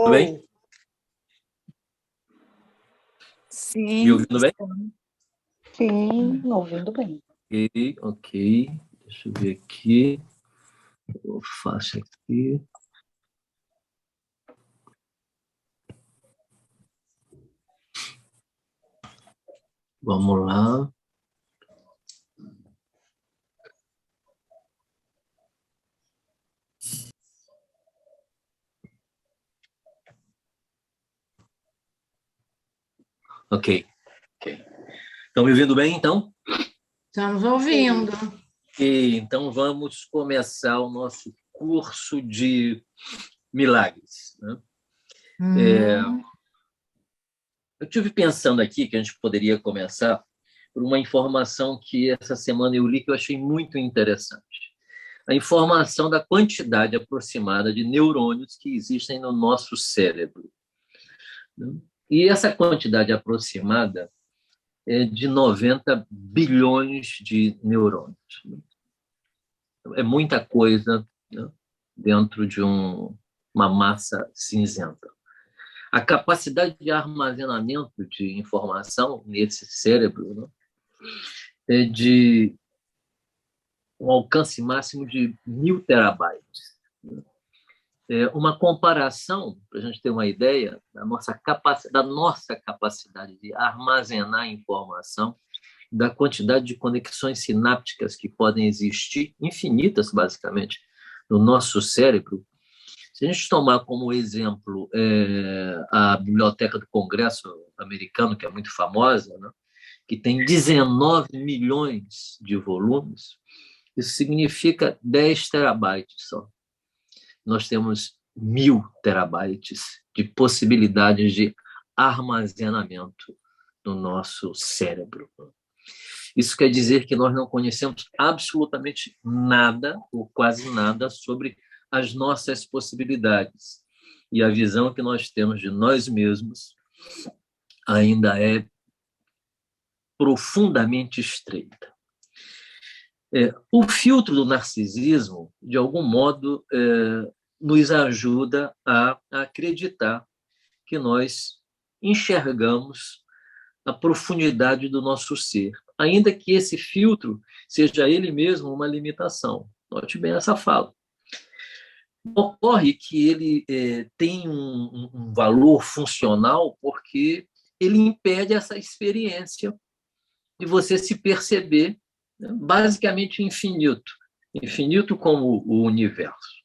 Tudo bem? Oi. Sim, Me ouvindo bem? Sim, ouvindo bem. Ok. Deixa eu ver aqui. Eu faço aqui. Vamos lá. Ok. Estão me ouvindo bem, então? estamos ouvindo. E então vamos começar o nosso curso de milagres, né? Eu estive pensando aqui que a gente poderia começar por uma informação que essa semana eu li que eu achei muito interessante. A informação da quantidade aproximada de neurônios que existem no nosso cérebro, né? E essa quantidade aproximada é de 90 bilhões de neurônios. É muita coisa, né, dentro de uma massa cinzenta. A capacidade de armazenamento de informação nesse cérebro, né, é de um alcance máximo de 1.000 terabytes. Uma comparação, para a gente ter uma ideia, da nossa capacidade de armazenar informação, da quantidade de conexões sinápticas que podem existir, infinitas, basicamente, no nosso cérebro. Se a gente tomar como exemplo a Biblioteca do Congresso americano, que é muito famosa, né, que tem 19 milhões de volumes, isso significa 10 terabytes só. Nós temos 1.000 terabytes de possibilidades de armazenamento no nosso cérebro. Isso quer dizer que nós não conhecemos absolutamente nada, ou quase nada, sobre as nossas possibilidades. E a visão que nós temos de nós mesmos ainda é profundamente estreita. O filtro do narcisismo, de algum modo, nos ajuda a acreditar que nós enxergamos a profundidade do nosso ser, ainda que esse filtro seja ele mesmo uma limitação. Note bem essa fala. Ocorre que ele tem um valor funcional porque ele impede essa experiência de você se perceber, né, basicamente infinito, infinito como o universo.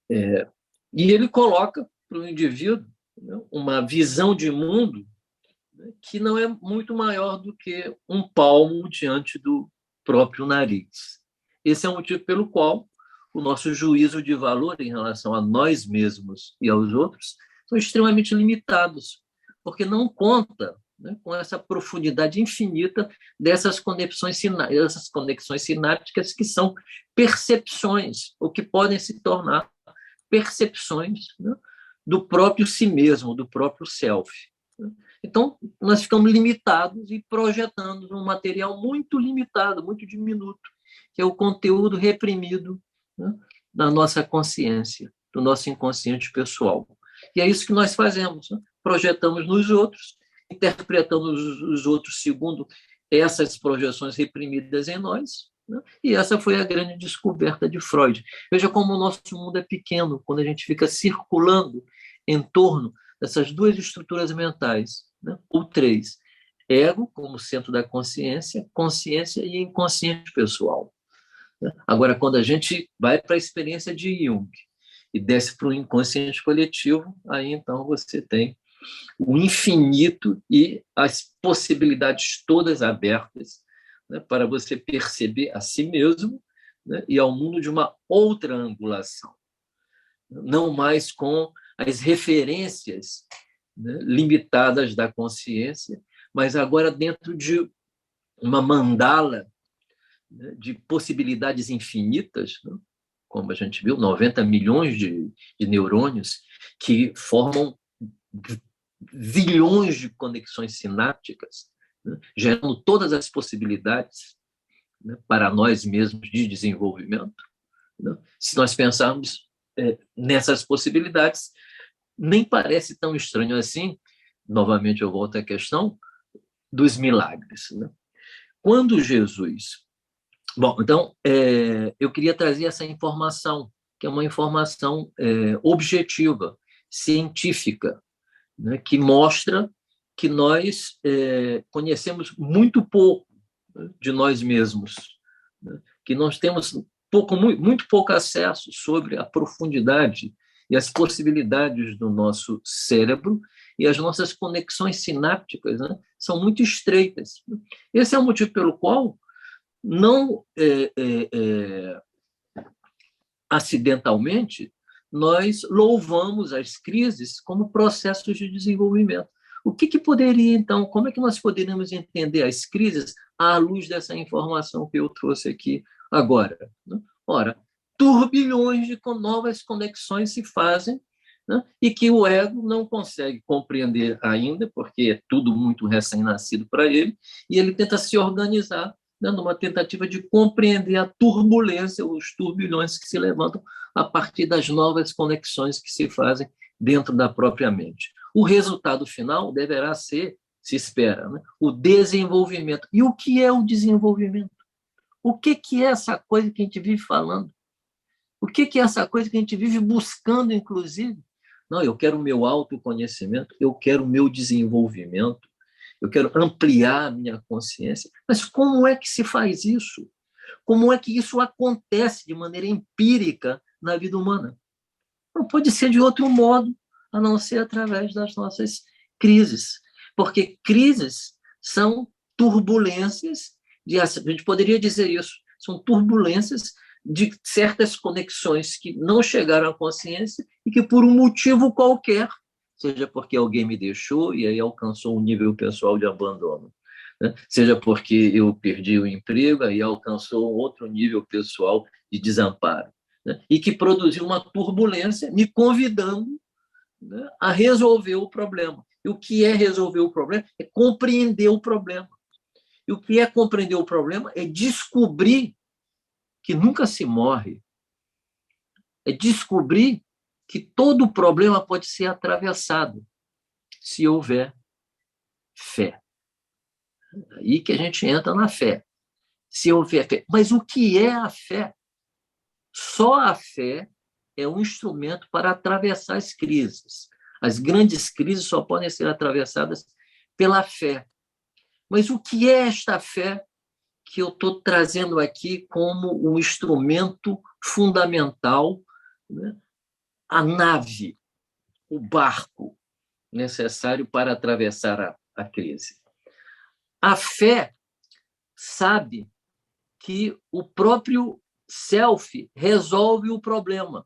E ele coloca para o indivíduo, né, uma visão de mundo, né, que não é muito maior do que um palmo diante do próprio nariz. Esse é o motivo pelo qual o nosso juízo de valor em relação a nós mesmos e aos outros são extremamente limitados, porque não conta, né, com essa profundidade infinita dessas conexões sinápticas que são percepções, ou que podem se tornar percepções, né, do próprio si mesmo, do próprio self. Então, nós ficamos limitados e projetando um material muito limitado, muito diminuto, que é o conteúdo reprimido, né, da nossa consciência, do nosso inconsciente pessoal. E é isso que nós fazemos, né? Projetamos nos outros, interpretamos os outros segundo essas projeções reprimidas em nós, né? E essa foi a grande descoberta de Freud. Veja como o nosso mundo é pequeno, quando a gente fica circulando em torno dessas duas estruturas mentais, né? Ou três: ego como centro da consciência, consciência e inconsciente pessoal. Agora, quando a gente vai para a experiência de Jung e desce para o inconsciente coletivo, aí então você tem o infinito e as possibilidades todas abertas, né, para você perceber a si mesmo, né, e ao mundo de uma outra angulação, não mais com as referências, né, limitadas da consciência, mas agora dentro de uma mandala, né, de possibilidades infinitas, né, como a gente viu, 90 milhões de neurônios que formam zilhões de conexões sinápticas, né, gerando todas as possibilidades, né, para nós mesmos de desenvolvimento. Né? Se nós pensarmos nessas possibilidades, nem parece tão estranho assim. Novamente, eu volto à questão dos milagres, né? Quando Jesus... Bom, então, eu queria trazer essa informação, que é uma informação objetiva, científica, né, que mostra que nós conhecemos muito pouco, né, de nós mesmos, né, que nós temos muito pouco acesso sobre a profundidade e as possibilidades do nosso cérebro, e as nossas conexões sinápticas, né, são muito estreitas. Esse é o motivo pelo qual não acidentalmente nós louvamos as crises como processos de desenvolvimento. O que poderia, então, como é que nós poderíamos entender as crises à luz dessa informação que eu trouxe aqui agora? Ora, turbilhões de novas conexões se fazem, né, e que o ego não consegue compreender ainda, porque é tudo muito recém-nascido para ele, e ele tenta se organizar, né, numa tentativa de compreender a turbulência, os turbilhões que se levantam a partir das novas conexões que se fazem dentro da própria mente. O resultado final deverá ser, se espera, né, o desenvolvimento. E o que é o desenvolvimento? O que é essa coisa que a gente vive falando? O que é essa coisa que a gente vive buscando, inclusive? Não, eu quero o meu autoconhecimento, eu quero o meu desenvolvimento, eu quero ampliar a minha consciência. Mas como é que se faz isso? Como é que isso acontece de maneira empírica na vida humana? Não pode ser de outro modo, a não ser através das nossas crises. Porque crises são turbulências, a gente poderia dizer isso, são turbulências de certas conexões que não chegaram à consciência e que, por um motivo qualquer, seja porque alguém me deixou e aí alcançou um nível pessoal de abandono, né? Seja porque eu perdi o emprego e alcançou um outro nível pessoal de desamparo, né? E que produziu uma turbulência me convidando, né, a resolver o problema. E o que é resolver o problema? É compreender o problema. E o que é compreender o problema é descobrir que nunca se morre, é descobrir que todo problema pode ser atravessado se houver fé. Aí que a gente entra na fé. Se houver fé. Mas o que é a fé? Só a fé é um instrumento para atravessar as crises. As grandes crises só podem ser atravessadas pela fé. Mas o que é esta fé que eu estou trazendo aqui como um instrumento fundamental, né? A nave, o barco necessário para atravessar a crise. A fé sabe que o próprio self resolve o problema,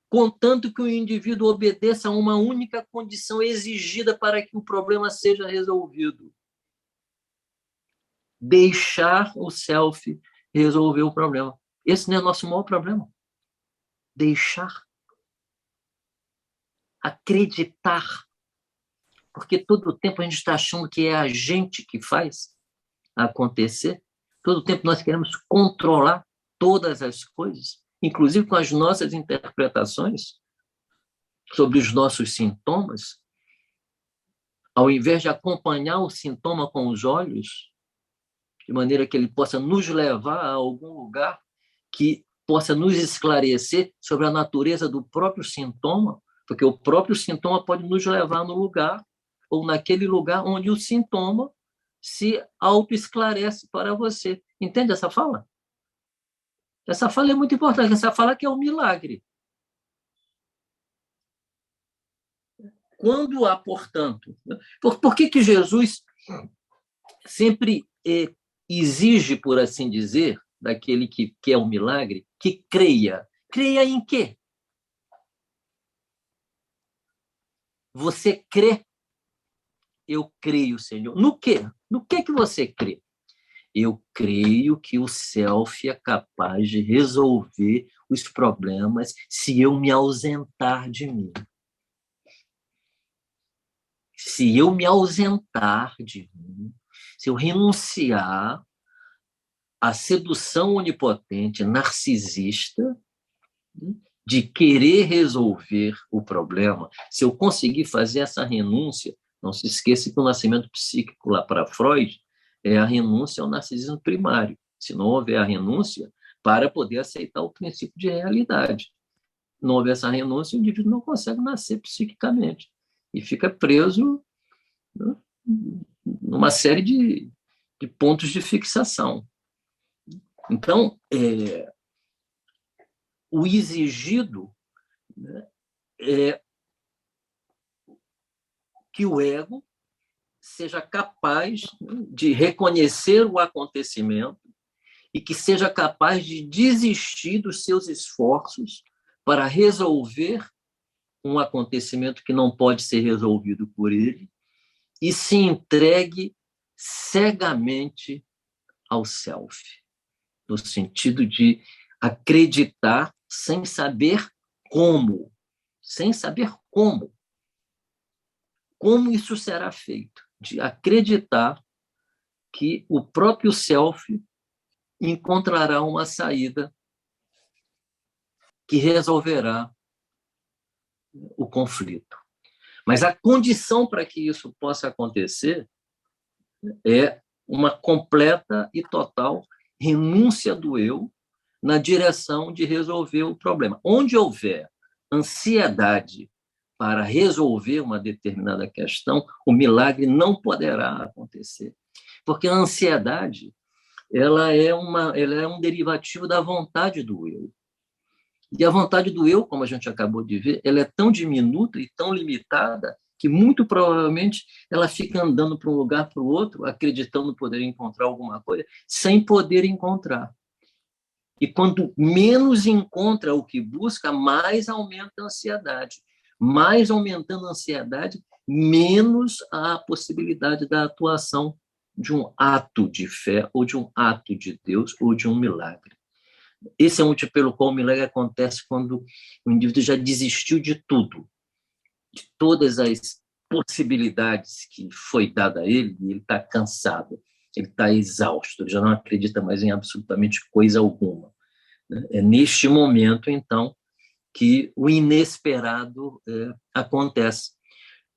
contanto que o indivíduo obedeça a uma única condição exigida para que o problema seja resolvido: deixar o self resolver o problema. Esse não é o nosso maior problema. Deixar. Acreditar. Porque todo o tempo a gente está achando que é a gente que faz acontecer. Todo o tempo nós queremos controlar todas as coisas, inclusive com as nossas interpretações sobre os nossos sintomas. Ao invés de acompanhar o sintoma com os olhos, de maneira que ele possa nos levar a algum lugar que possa nos esclarecer sobre a natureza do próprio sintoma, porque o próprio sintoma pode nos levar no lugar, ou naquele lugar onde o sintoma se autoesclarece para você. Entende essa fala? Essa fala é muito importante, essa fala que é um milagre. Quando há, portanto... Por que Jesus sempre exige, por assim dizer, daquele que quer um milagre, que creia? Creia em quê? Você crê? Eu creio, Senhor. No quê? No que você crê? Eu creio que o self é capaz de resolver os problemas se eu me ausentar de mim. Se eu me ausentar de mim, se eu renunciar à sedução onipotente, narcisista, de querer resolver o problema, se eu conseguir fazer essa renúncia, não se esqueça que o nascimento psíquico lá para Freud é a renúncia ao narcisismo primário. Se não houver a renúncia, para poder aceitar o princípio de realidade. Não houver essa renúncia, o indivíduo não consegue nascer psiquicamente e fica preso, né, numa série de pontos de fixação. Então, o exigido, né, é que o ego seja capaz, né, de reconhecer o acontecimento e que seja capaz de desistir dos seus esforços para resolver um acontecimento que não pode ser resolvido por ele e se entregue cegamente ao self, no sentido de acreditar sem saber como, como isso será feito, de acreditar que o próprio self encontrará uma saída que resolverá o conflito. Mas a condição para que isso possa acontecer é uma completa e total renúncia do eu na direção de resolver o problema. Onde houver ansiedade para resolver uma determinada questão, o milagre não poderá acontecer. Porque a ansiedade, ela é um derivativo da vontade do eu. E a vontade do eu, como a gente acabou de ver, ela é tão diminuta e tão limitada que muito provavelmente ela fica andando para um lugar para o outro, acreditando poder encontrar alguma coisa, sem poder encontrar. E quanto menos encontra o que busca, mais aumenta a ansiedade. Mais aumentando a ansiedade, menos há a possibilidade da atuação de um ato de fé, ou de um ato de Deus, ou de um milagre. Esse é o motivo pelo qual o milagre acontece quando o indivíduo já desistiu de tudo, de todas as possibilidades que foi dada a ele, e ele está cansado, ele está exausto, ele já não acredita mais em absolutamente coisa alguma. É neste momento, então, que o inesperado acontece.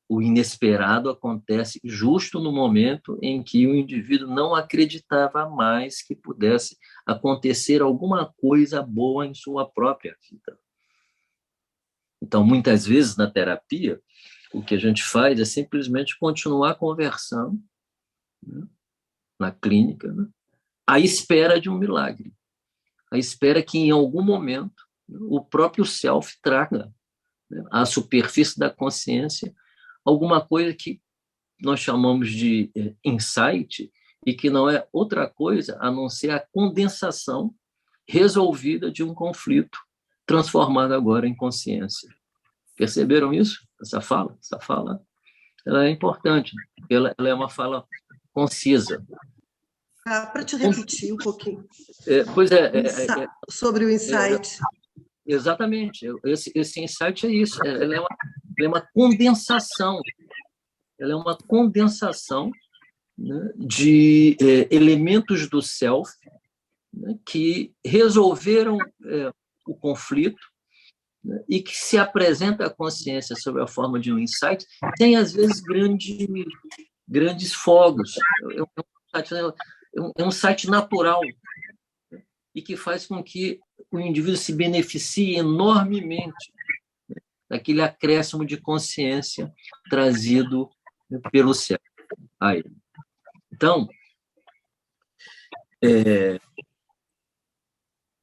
O inesperado acontece justo no momento em que o indivíduo não acreditava mais que pudesse acontecer alguma coisa boa em sua própria vida. Então, muitas vezes, na terapia, o que a gente faz é simplesmente continuar conversando, né, na clínica, né, à espera de um milagre, à espera que, em algum momento, o próprio self traga, né, à superfície da consciência alguma coisa que nós chamamos de insight e que não é outra coisa a não ser a condensação resolvida de um conflito transformado agora em consciência. Perceberam isso? Essa fala, ela é importante, ela é uma fala concisa. Para te repetir um pouquinho. Pois sobre o insight. Exatamente. Esse insight é isso. Ela é uma condensação. Ela é uma condensação, né, de elementos do self, né, que resolveram o conflito, né, e que se apresenta à consciência sob a forma de um insight, tem, às vezes, grandes fogos. É um insight natural, né, e que faz com que o indivíduo se beneficie enormemente, né, daquele acréscimo de consciência trazido, né, pelo céu a ele. Então,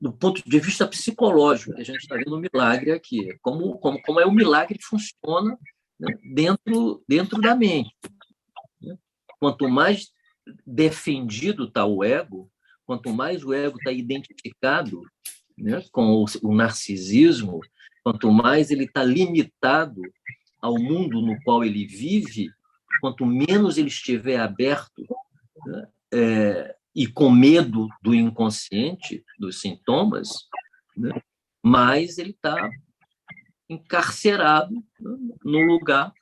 do ponto de vista psicológico, a gente está vendo um milagre aqui, como é o milagre funciona, né, dentro da mente. Né? Quanto mais defendido está o ego, quanto mais o ego está identificado, né, com o narcisismo, quanto mais ele está limitado ao mundo no qual ele vive, quanto menos ele estiver aberto, né, e com medo do inconsciente, dos sintomas, né, mais ele está encarcerado, né, no lugar,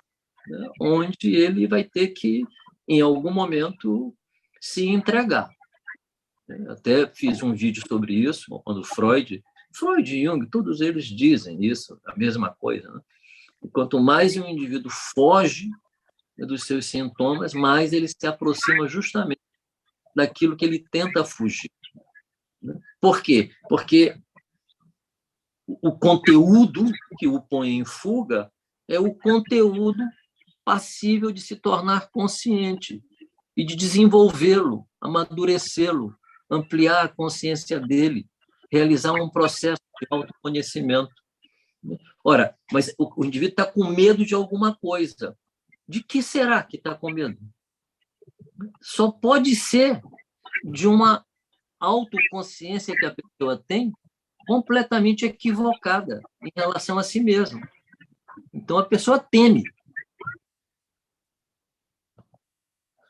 né, onde ele vai ter que, em algum momento, se entregar. Até fiz um vídeo sobre isso, quando Freud Freud e Jung, todos eles dizem isso, a mesma coisa. Né? E quanto mais um indivíduo foge dos seus sintomas, mais ele se aproxima justamente daquilo que ele tenta fugir. Né? Por quê? Porque o conteúdo que o põe em fuga é o conteúdo passível de se tornar consciente e de desenvolvê-lo, amadurecê-lo, ampliar a consciência dele, realizar um processo de autoconhecimento. Ora, mas o indivíduo está com medo de alguma coisa. De que será que está com medo? Só pode ser de uma autoconsciência que a pessoa tem completamente equivocada em relação a si mesma. Então, a pessoa teme.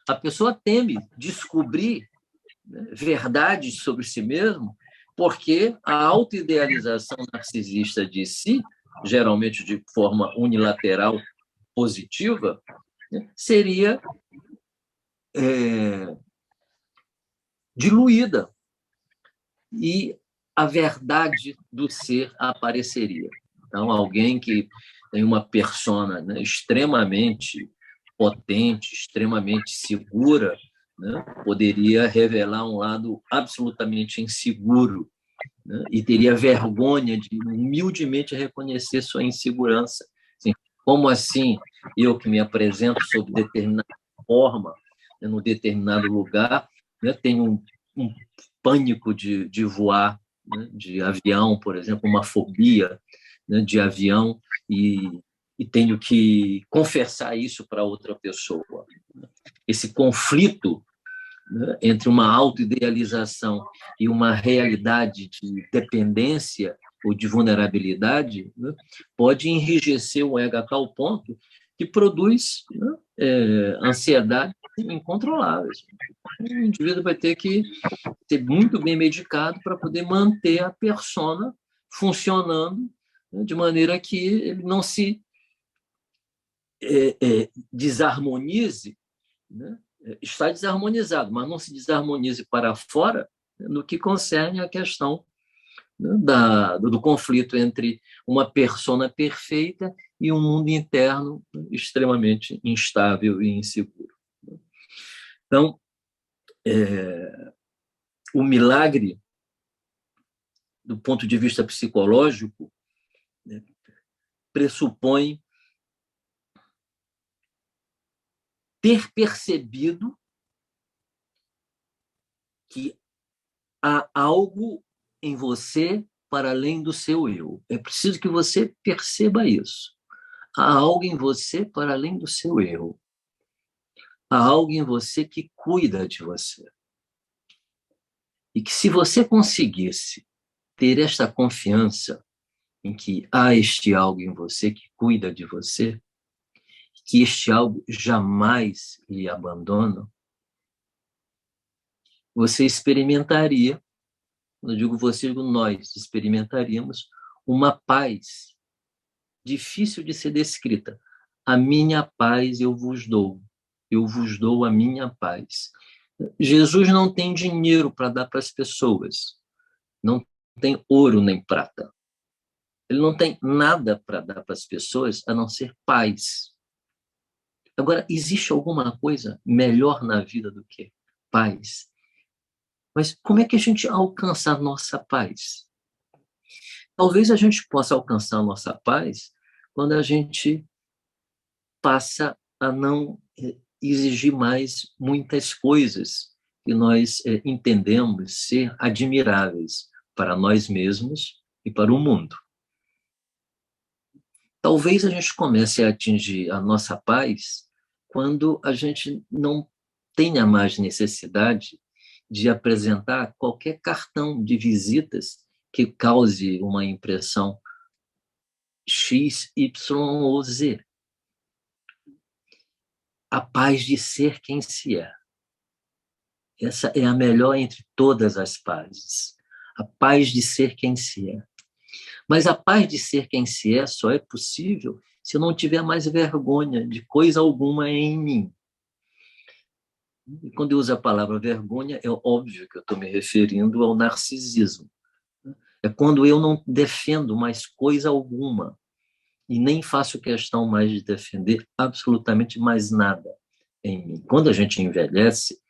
A pessoa teme descobrir, né, verdades sobre si mesmo, porque a autoidealização narcisista de si, geralmente de forma unilateral positiva, né, seria diluída e a verdade do ser apareceria. Então, alguém que tem uma persona, né, extremamente potente, extremamente segura, né, poderia revelar um lado absolutamente inseguro, né, e teria vergonha de humildemente reconhecer sua insegurança. Assim, como assim eu que me apresento sob determinada forma, né, num determinado lugar, né, tenho um pânico de voar, né, de avião, por exemplo, uma fobia, né, de avião, e tenho que confessar isso para outra pessoa. Esse conflito, né, entre uma autoidealização e uma realidade de dependência ou de vulnerabilidade, né, pode enrijecer o ego a tal ponto que produz, né, ansiedade incontroláveis. O indivíduo vai ter que ser muito bem medicado para poder manter a persona funcionando, né, de maneira que ele não se desarmonize, né? Está desarmonizado, mas não se desarmonize para fora, né, no que concerne a questão, né, do conflito entre uma persona perfeita e um mundo interno extremamente instável e inseguro. Então, o milagre, do ponto de vista psicológico, né, pressupõe ter percebido que há algo em você para além do seu eu. É preciso que você perceba isso. Há algo em você para além do seu eu. Há algo em você que cuida de você. E que se você conseguisse ter esta confiança em que há este algo em você que cuida de você, que este algo jamais lhe abandona, você experimentaria, quando eu digo você, eu digo nós, experimentaríamos uma paz difícil de ser descrita. A minha paz eu vos dou a minha paz. Jesus não tem dinheiro para dar para as pessoas, não tem ouro nem prata. Ele não tem nada para dar para as pessoas a não ser paz. Agora, existe alguma coisa melhor na vida do que paz? Mas como é que a gente alcança a nossa paz? Talvez a gente possa alcançar a nossa paz quando a gente passa a não exigir mais muitas coisas que nós entendemos ser admiráveis para nós mesmos e para o mundo. Talvez a gente comece a atingir a nossa paz quando a gente não tenha mais necessidade de apresentar qualquer cartão de visitas que cause uma impressão X, Y ou Z. A paz de ser quem se é. Essa é a melhor entre todas as pazes. A paz de ser quem se é. Mas a paz de ser quem se é só é possível se eu não tiver mais vergonha de coisa alguma em mim. E quando eu uso a palavra vergonha, é óbvio que eu estou me referindo ao narcisismo. É quando eu não defendo mais coisa alguma e nem faço questão mais de defender absolutamente mais nada em mim. Quando a gente envelhece,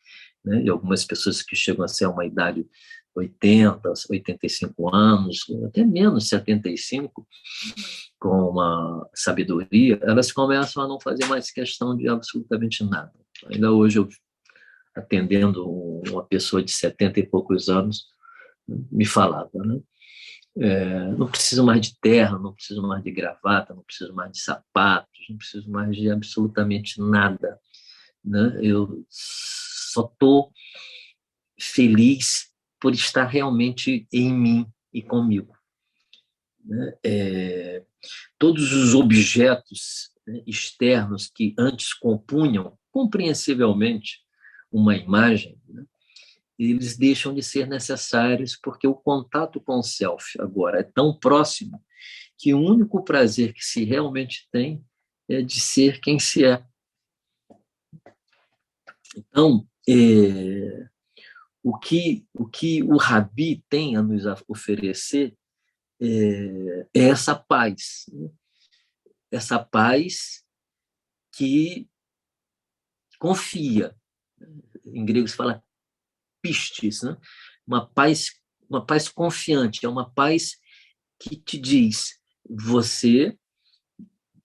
né, e algumas pessoas que chegam a ser uma idade 80, 85 anos, até menos 75, com uma sabedoria, elas começam a não fazer mais questão de absolutamente nada. Ainda hoje, eu atendendo uma pessoa de 70 e poucos anos, me falava, né? Não preciso mais de terra, não preciso mais de gravata, não preciso mais de sapatos, não preciso mais de absolutamente nada, né? Eu só estou feliz por estar realmente em mim e comigo, né? Todos os objetos, né, externos que antes compunham, compreensivelmente, uma imagem, né, eles deixam de ser necessários porque o contato com o self agora é tão próximo que o único prazer que se realmente tem é de ser quem se é. Então, o que o Rabi tem a nos oferecer é essa paz, né? Essa paz que confia. Em grego se fala pistis, né? Uma paz confiante, é uma paz que te diz: você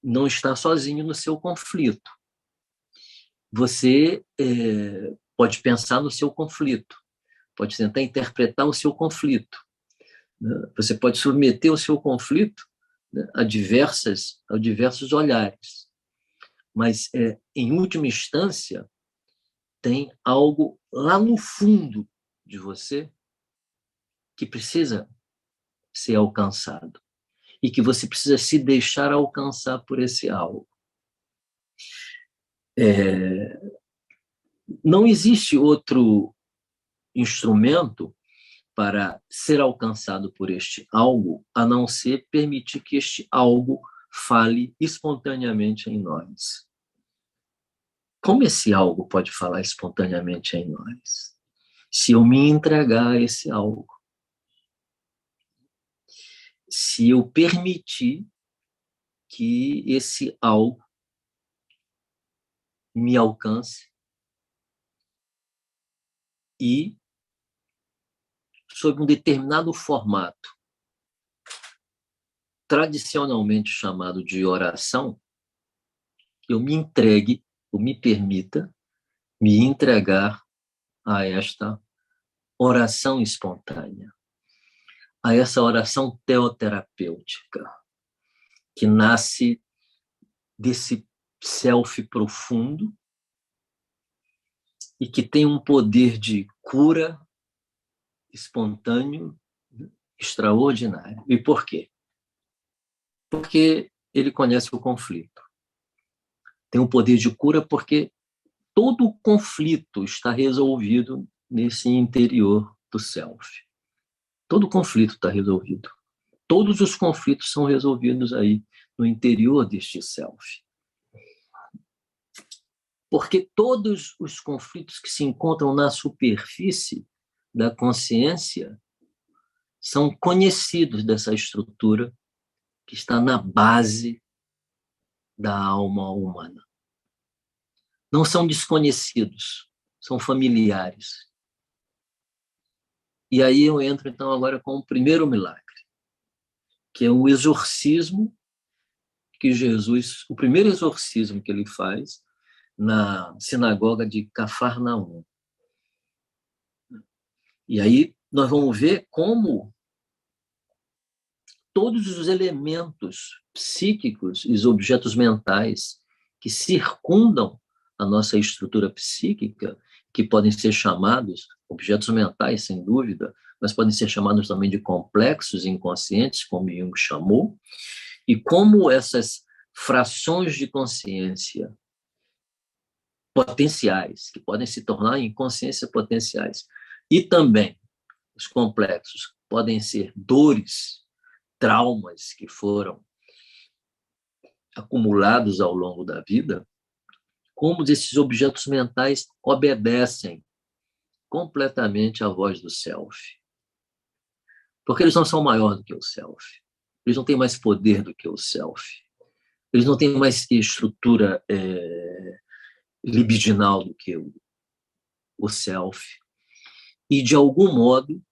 não está sozinho no seu conflito. Você pode pensar no seu conflito, pode tentar interpretar o seu conflito, né? Você pode submeter o seu conflito, né, a diversos olhares, mas, em última instância, tem algo lá no fundo de você que precisa ser alcançado e que você precisa se deixar alcançar por esse algo. Não existe outro instrumento para ser alcançado por este algo, a não ser permitir que este algo fale espontaneamente em nós. Como esse algo pode falar espontaneamente em nós? Se eu me entregar a esse algo. Se eu permitir que esse algo me alcance e, sob um determinado formato, tradicionalmente chamado de oração, eu me entregue, ou me permita, me entregar a esta oração espontânea, a essa oração teoterapêutica, que nasce desse self profundo e que tem um poder de cura espontâneo extraordinário. E por quê? Porque ele conhece o conflito. Tem um poder de cura porque todo o conflito está resolvido nesse interior do self. Todo conflito está resolvido. Todos os conflitos são resolvidos aí no interior deste self. Porque todos os conflitos que se encontram na superfície da consciência são conhecidos dessa estrutura que está na base da alma humana. Não são desconhecidos, são familiares. E aí eu entro, então, agora com o primeiro milagre, que é o exorcismo que Jesus, o primeiro exorcismo que ele faz na sinagoga de Cafarnaum. E aí nós vamos ver como todos os elementos psíquicos e os objetos mentais que circundam a nossa estrutura psíquica, que podem ser chamados objetos mentais, sem dúvida, mas podem ser chamados também de complexos inconscientes, como Jung chamou, e como essas frações de consciência potenciais, que podem se tornar em consciência potenciais, e também os complexos podem ser dores, traumas que foram acumulados ao longo da vida, como esses objetos mentais obedecem completamente à voz do self. Porque eles não são maior do que o self. Eles não têm mais poder do que o self. Eles não têm mais estrutura libidinal do que o self. E, de algum modo,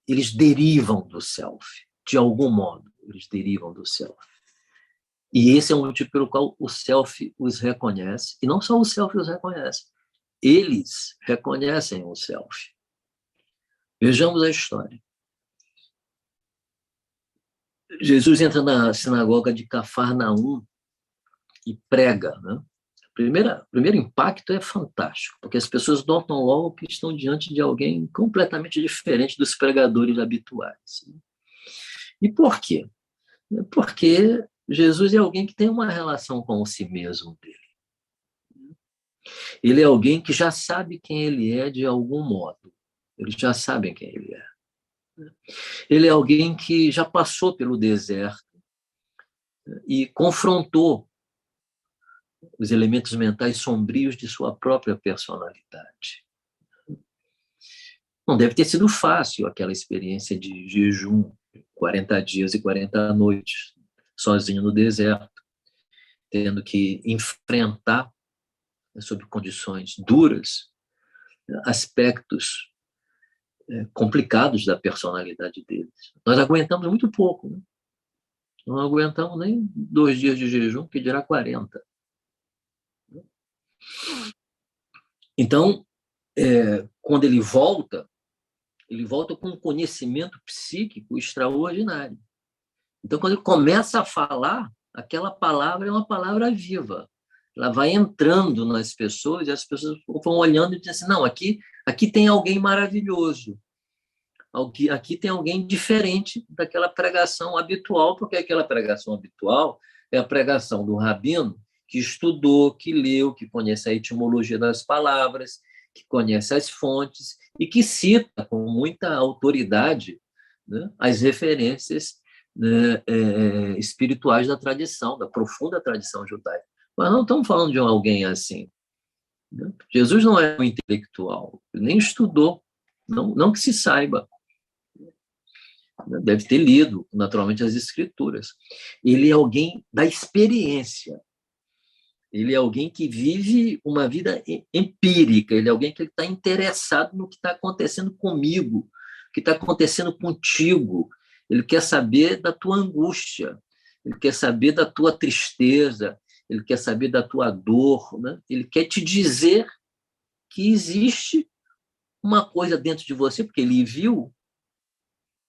eles derivam do self. De algum modo, eles derivam do self. E esse é o motivo pelo qual o self os reconhece. E não só o self os reconhece. Eles reconhecem o self. Vejamos a história. Jesus entra na sinagoga de Cafarnaum e prega, né? O primeiro impacto é fantástico, porque as pessoas notam logo que estão diante de alguém completamente diferente dos pregadores habituais. E por quê? Porque Jesus é alguém que tem uma relação com si mesmo dele. Ele é alguém que já sabe quem ele é de algum modo. Eles já sabem quem ele é. Ele é alguém que já passou pelo deserto e confrontou os elementos mentais sombrios de sua própria personalidade. Não deve ter sido fácil aquela experiência de jejum, 40 dias e 40 noites, sozinho no deserto, tendo que enfrentar, sob condições duras, aspectos complicados da personalidade deles. Nós aguentamos muito pouco, né? Não aguentamos nem 2 dias de jejum, que dirá 40. Então, quando ele volta com um conhecimento psíquico extraordinário. Então, quando ele começa a falar, aquela palavra é uma palavra viva. Ela vai entrando nas pessoas e as pessoas vão olhando e dizem assim, não, aqui tem alguém maravilhoso. Aqui tem alguém diferente daquela pregação habitual, porque aquela pregação habitual é a pregação do rabino que estudou, que leu, que conhece a etimologia das palavras, que conhece as fontes e que cita com muita autoridade, né, as referências, né, espirituais da tradição, da profunda tradição judaica. Mas não estamos falando de alguém assim. Né? Jesus não é um intelectual, nem estudou, não que se saiba. Deve ter lido, naturalmente, as escrituras. Ele é alguém da experiência. Ele é alguém que vive uma vida empírica. Ele é alguém que está interessado no que está acontecendo comigo, o que está acontecendo contigo. Ele quer saber da tua angústia. Ele quer saber da tua tristeza. Ele quer saber da tua dor. Né? Ele quer te dizer que existe uma coisa dentro de você, porque ele viu,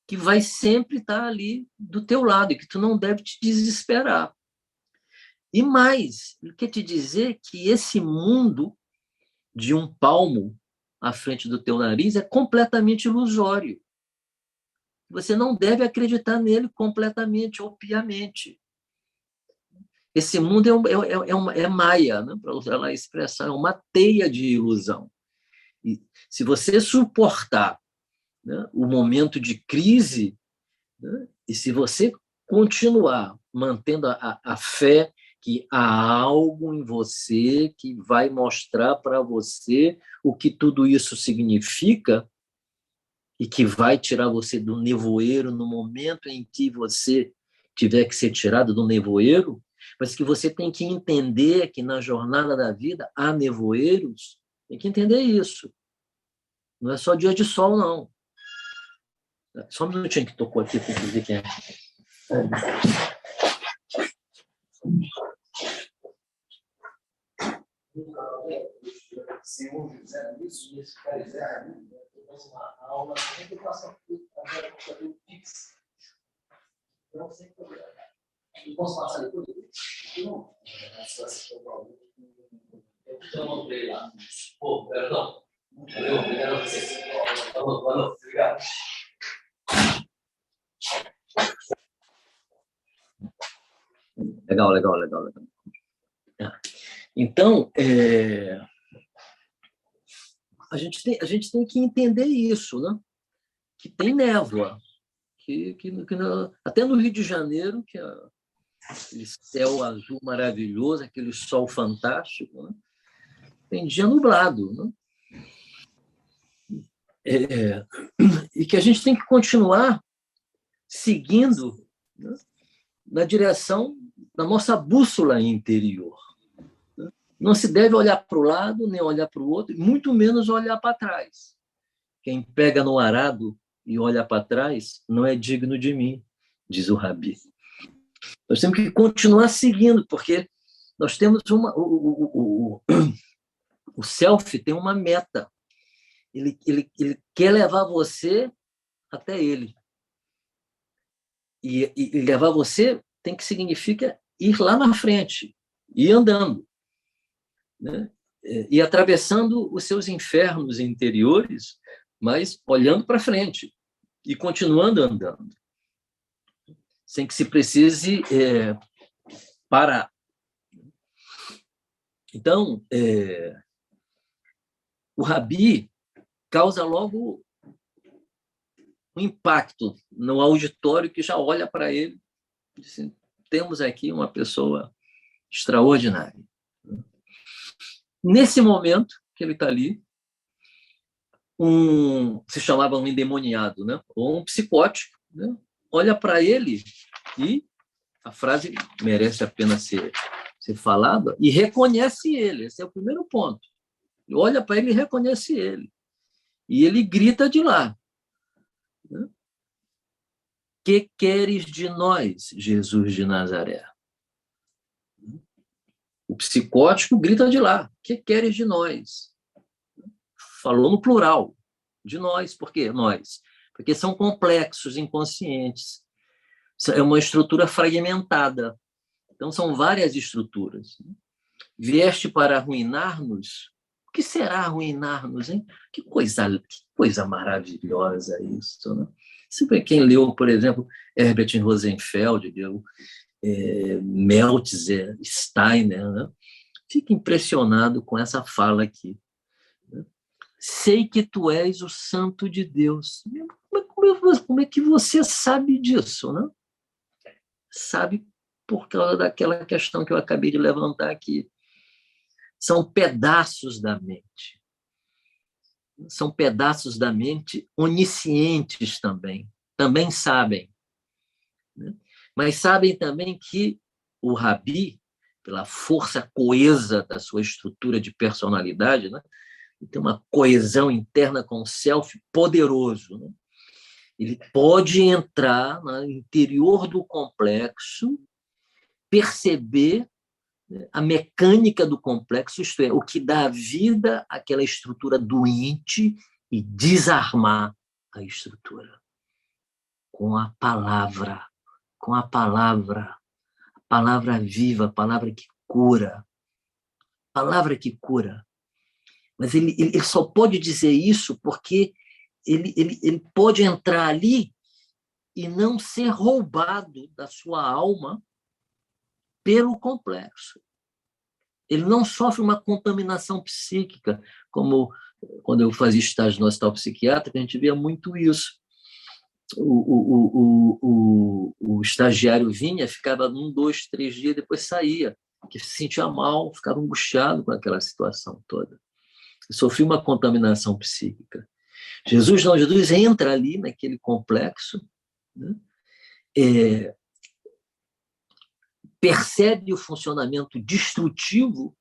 que vai sempre estar ali do teu lado e que tu não deve te desesperar. E mais, ele quer te dizer que esse mundo de um palmo à frente do teu nariz é completamente ilusório. Você não deve acreditar nele completamente ou piamente. Esse mundo é maia, né? Para usar a expressão, é uma teia de ilusão. E se você suportar, né, o momento de crise, né, e se você continuar mantendo a fé que há algo em você que vai mostrar para você o que tudo isso significa e que vai tirar você do nevoeiro no momento em que você tiver que ser tirado do nevoeiro, mas que você tem que entender que na jornada da vida há nevoeiros, tem que entender isso. Não é só dia de sol, não. Só um minutinho que tocou aqui para dizer quem é. Senhor José, isso, carizar, uma aula, sempre passa por fazer o Pix. Não sei como é. Não posso passar depois? Não. Eu não mandei lá. Pô, perdão. Obrigado a vocês. Obrigado. Legal. Então, a gente tem que entender isso, né? Que tem névoa, até no Rio de Janeiro, que é aquele céu azul maravilhoso, aquele sol fantástico, né? Tem dia nublado, né? E que a gente tem que continuar seguindo, né, na direção da nossa bússola interior. Não se deve olhar para o lado, nem olhar para o outro, muito menos olhar para trás. Quem pega no arado e olha para trás não é digno de mim, diz o Rabi. Nós temos que continuar seguindo, porque nós temos o self tem uma meta. Ele quer levar você até ele. E levar você tem que significa ir lá na frente, ir andando, né? E atravessando os seus infernos interiores, mas olhando para frente e continuando andando, sem que se precise parar. Então, o Rabi causa logo um impacto no auditório que já olha para ele e diz assim, temos aqui uma pessoa extraordinária. Nesse momento que ele está ali, se chamava um endemoniado, né? Ou um psicótico, né? Olha para ele e a frase merece a pena ser falada, e reconhece ele. Esse é o primeiro ponto. Olha para ele e reconhece ele. E ele grita de lá. Né? Que queres de nós, Jesus de Nazaré? O psicótico grita de lá. Que queres de nós? Falou no plural. De nós. Por quê? Nós. Porque são complexos inconscientes. É uma estrutura fragmentada. Então, são várias estruturas. Vieste para arruinar-nos? O que será arruinar-nos, hein? Que coisa maravilhosa isso, né? Sempre quem leu, por exemplo, Herbert Rosenfeld, leu Meltzer, Steiner, né? Fica impressionado com essa fala aqui. Né? Sei que tu és o santo de Deus. Como é que você sabe disso, né? Sabe por causa daquela questão que eu acabei de levantar aqui. São pedaços da mente. São pedaços da mente oniscientes também. Também sabem. Né? Mas sabem também que o Rabi, pela força coesa da sua estrutura de personalidade, né? Tem uma coesão interna com o self poderoso. Né? Ele pode entrar no interior do complexo, perceber a mecânica do complexo, isto é, o que dá vida àquela estrutura doente e desarmar a estrutura. Com a palavra viva, a palavra que cura. Palavra que cura. Mas ele só pode dizer isso porque ele pode entrar ali e não ser roubado da sua alma pelo complexo. Ele não sofre uma contaminação psíquica, como quando eu fazia estágio no hospital psiquiátrico, a gente via muito isso. O estagiário vinha, ficava 1, 2, 3 dias, depois saía, que se sentia mal, ficava angustiado com aquela situação toda. Sofria uma contaminação psíquica. Jesus entra ali naquele complexo, né? Percebe o funcionamento destrutivo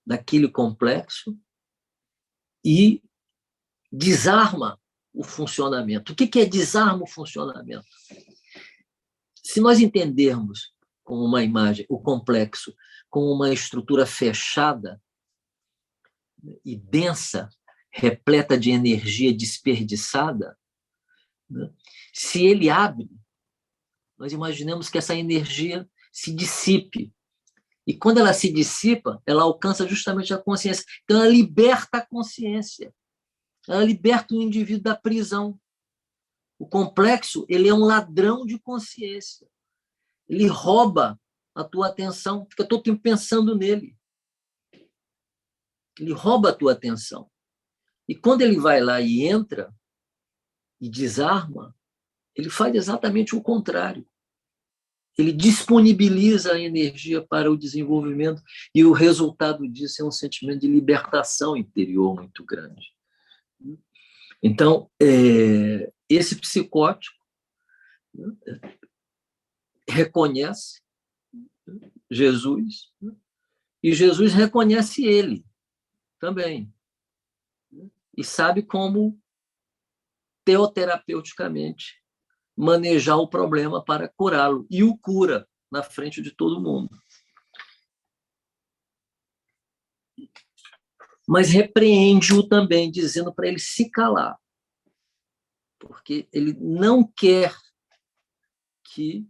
daquele complexo e desarma o funcionamento. O que é desarma o funcionamento? Se nós entendermos com uma imagem o complexo como uma estrutura fechada e densa, repleta de energia desperdiçada, né? Se ele abre, nós imaginamos que essa energia se dissipe. E quando ela se dissipa, ela alcança justamente a consciência. Então, ela liberta a consciência. Ela liberta o indivíduo da prisão. O complexo, ele é um ladrão de consciência. Ele rouba a tua atenção, fica todo tempo pensando nele. Ele rouba a tua atenção. E quando ele vai lá e entra e desarma, ele faz exatamente o contrário. Ele disponibiliza a energia para o desenvolvimento e o resultado disso é um sentimento de libertação interior muito grande. Então, esse psicótico, né, reconhece Jesus, né, e Jesus reconhece ele também, né, e sabe como, teoterapeuticamente, manejar o problema para curá-lo, e o cura na frente de todo mundo. Mas repreende-o também, dizendo para ele se calar, porque ele não quer que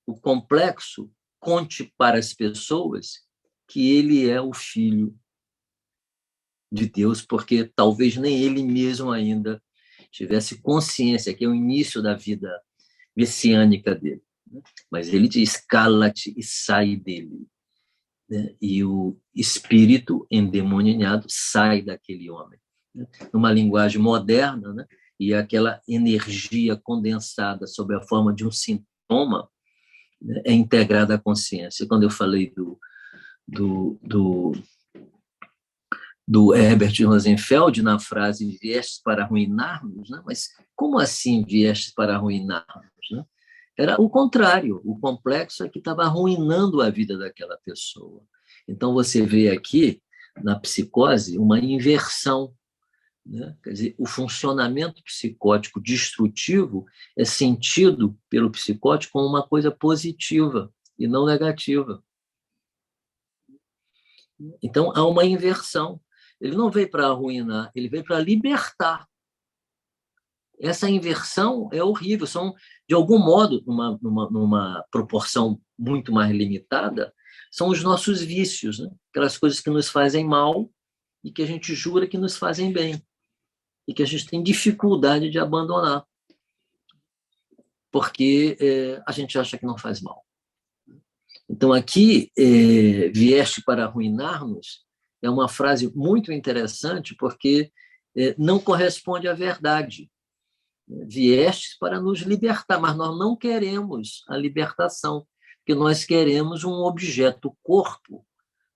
o complexo conte para as pessoas que ele é o filho de Deus, porque talvez nem ele mesmo ainda tivesse consciência, que é o início da vida messiânica dele. Mas ele diz, cala-te e sai dele. E o espírito endemoniado sai daquele homem. Numa linguagem moderna, né? E aquela energia condensada sob a forma de um sintoma, né, é integrada à consciência. Quando eu falei do Herbert Rosenfeld na frase viestes para arruinar-nos, né? Mas como assim viestes para arruinar-nos? Né? Era o contrário, o complexo é que estava arruinando a vida daquela pessoa. Então, você vê aqui, na psicose, uma inversão, né? Quer dizer, o funcionamento psicótico destrutivo é sentido pelo psicótico como uma coisa positiva e não negativa. Então, há uma inversão. Ele não veio para arruinar, ele veio para libertar. Essa inversão é horrível. São, de algum modo, numa proporção muito mais limitada, são os nossos vícios, né? Aquelas coisas que nos fazem mal e que a gente jura que nos fazem bem e que a gente tem dificuldade de abandonar, porque a gente acha que não faz mal. Então, aqui, vieste para arruinar-nos, é uma frase muito interessante, porque não corresponde à verdade. Viestes para nos libertar, mas nós não queremos a libertação, porque nós queremos um objeto, corpo,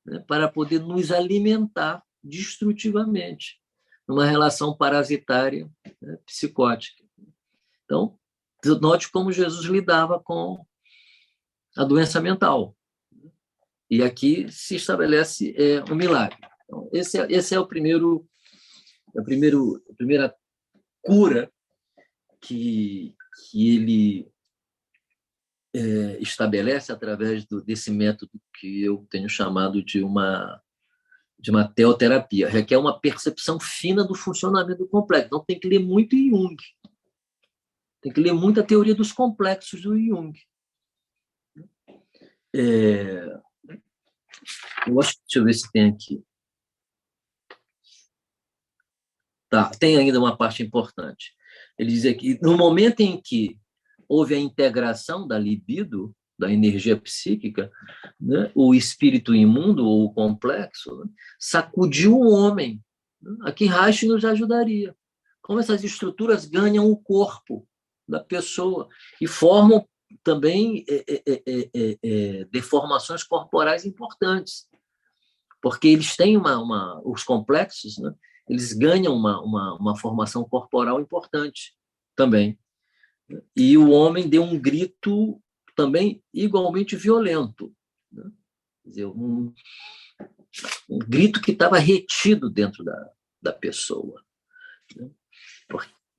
né, para poder nos alimentar destrutivamente, numa relação parasitária, né, psicótica. Então, note como Jesus lidava com a doença mental. E aqui se estabelece um milagre. Então, esse é a primeira cura que ele estabelece através desse método que eu tenho chamado de uma teoterapia. Requer uma percepção fina do funcionamento do complexo. Então, tem que ler muito Jung. Tem que ler muito a teoria dos complexos do Jung. Eu acho, deixa eu ver se tem aqui. Tá, tem ainda uma parte importante. Ele diz aqui, no momento em que houve a integração da libido, da energia psíquica, né, o espírito imundo, ou o complexo, né, sacudiu o homem. Aqui Reich nos ajudaria. Como essas estruturas ganham o corpo da pessoa e formam também deformações corporais importantes, porque eles têm os complexos, né, eles ganham uma formação corporal importante também. E o homem deu um grito também igualmente violento, né? Quer dizer, um grito que estava retido dentro da pessoa, né?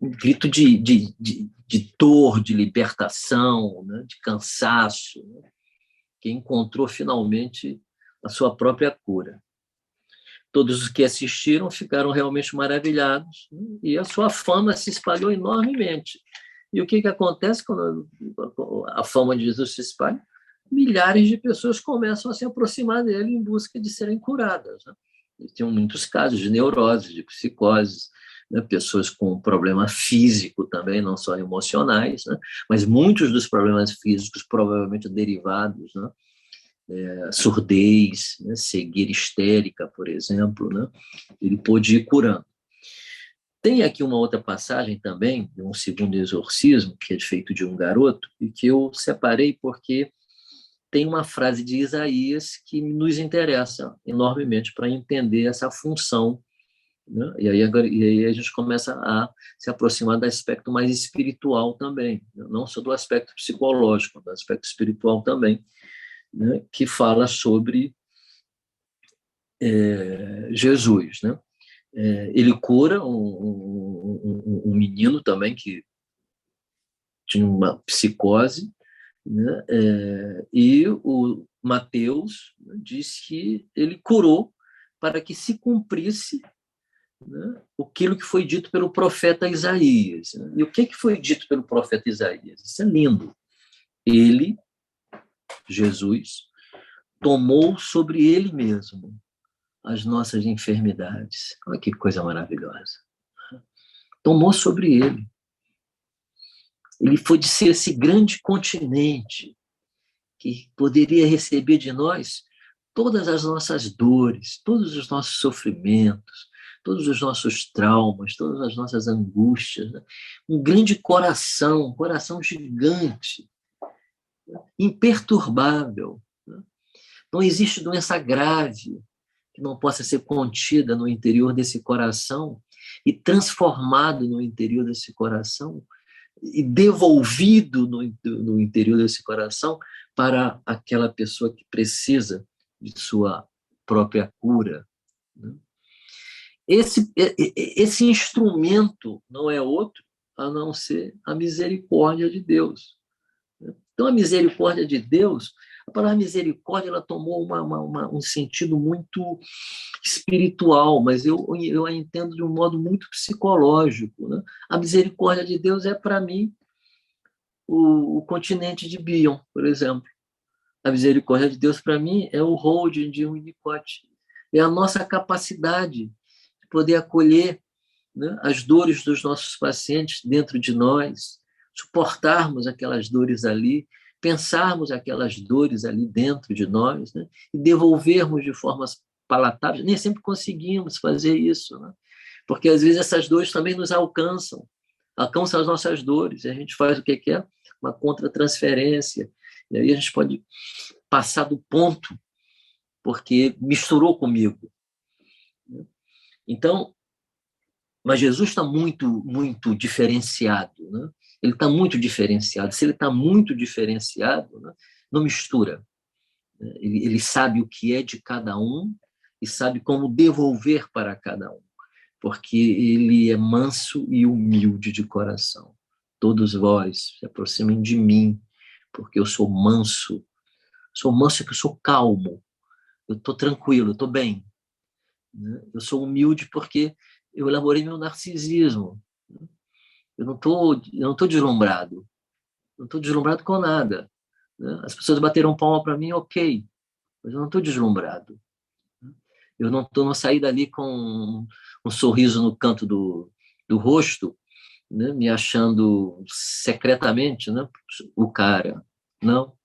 Um grito de dor, de libertação, né? De cansaço, né? Que encontrou finalmente a sua própria cura. Todos os que assistiram ficaram realmente maravilhados, né? E a sua fama se espalhou enormemente. E o que acontece quando a fama de Jesus se espalha? Milhares de pessoas começam a se aproximar dele em busca de serem curadas, né? E tem muitos casos de neuroses, de psicoses, né? Pessoas com problema físico também, não só emocionais, né? Mas muitos dos problemas físicos provavelmente derivados, né? Surdez, né? Cegueira histérica, por exemplo, né? Ele pôde ir curando. Tem aqui uma outra passagem também, de um segundo exorcismo, que é feito de um garoto, e que eu separei porque tem uma frase de Isaías que nos interessa enormemente para entender essa função né? E aí a gente começa a se aproximar do aspecto mais espiritual também, né? Não só do aspecto psicológico, do aspecto espiritual também, né? Que fala sobre Jesus, né? Ele cura um menino também que tinha uma psicose, né? E o Mateus diz que ele curou para que se cumprisse, né, aquilo que foi dito pelo profeta Isaías. E o que foi dito pelo profeta Isaías? Isso é lindo. Ele, Jesus, tomou sobre ele mesmo as nossas enfermidades. Olha que coisa maravilhosa. Tomou sobre ele. Ele foi de ser esse grande continente que poderia receber de nós todas as nossas dores, todos os nossos sofrimentos, todos os nossos traumas, todas as nossas angústias. Né? Um grande coração, um coração gigante, imperturbável. Né? Não existe doença grave que não possa ser contida no interior desse coração e transformado no interior desse coração e devolvido no interior desse coração para aquela pessoa que precisa de sua própria cura. Né? Esse instrumento não é outro a não ser a misericórdia de Deus. Então, a misericórdia de Deus, a palavra misericórdia, ela tomou um sentido muito espiritual, mas eu a entendo de um modo muito psicológico. Né? A misericórdia de Deus é, para mim, o continente de Bion, por exemplo. A misericórdia de Deus, para mim, é o holding de Winnicott. É a nossa capacidade de poder acolher, né, as dores dos nossos pacientes dentro de nós, suportarmos aquelas dores ali, pensarmos aquelas dores ali dentro de nós, né, e devolvermos de formas palatáveis. Nem sempre conseguimos fazer isso, né, porque às vezes essas dores também nos alcançam as nossas dores, e a gente faz o que é? Uma contratransferência, e aí a gente pode passar do ponto, porque misturou comigo. Então, mas Jesus está muito, muito diferenciado. Né? Ele está muito diferenciado. Se ele está muito diferenciado, né, não mistura. Ele sabe o que é de cada um e sabe como devolver para cada um, porque ele é manso e humilde de coração. Todos vós se aproximem de mim, porque eu sou manso. Sou manso porque eu sou calmo. Eu estou tranquilo, eu estou bem. Eu sou humilde porque eu elaborei meu narcisismo. Eu não tô deslumbrado. Não estou deslumbrado com nada. As pessoas bateram palma para mim, ok, mas eu não estou deslumbrado. Eu não saí dali com um sorriso no canto do rosto, né, me achando secretamente, né, o cara. Não.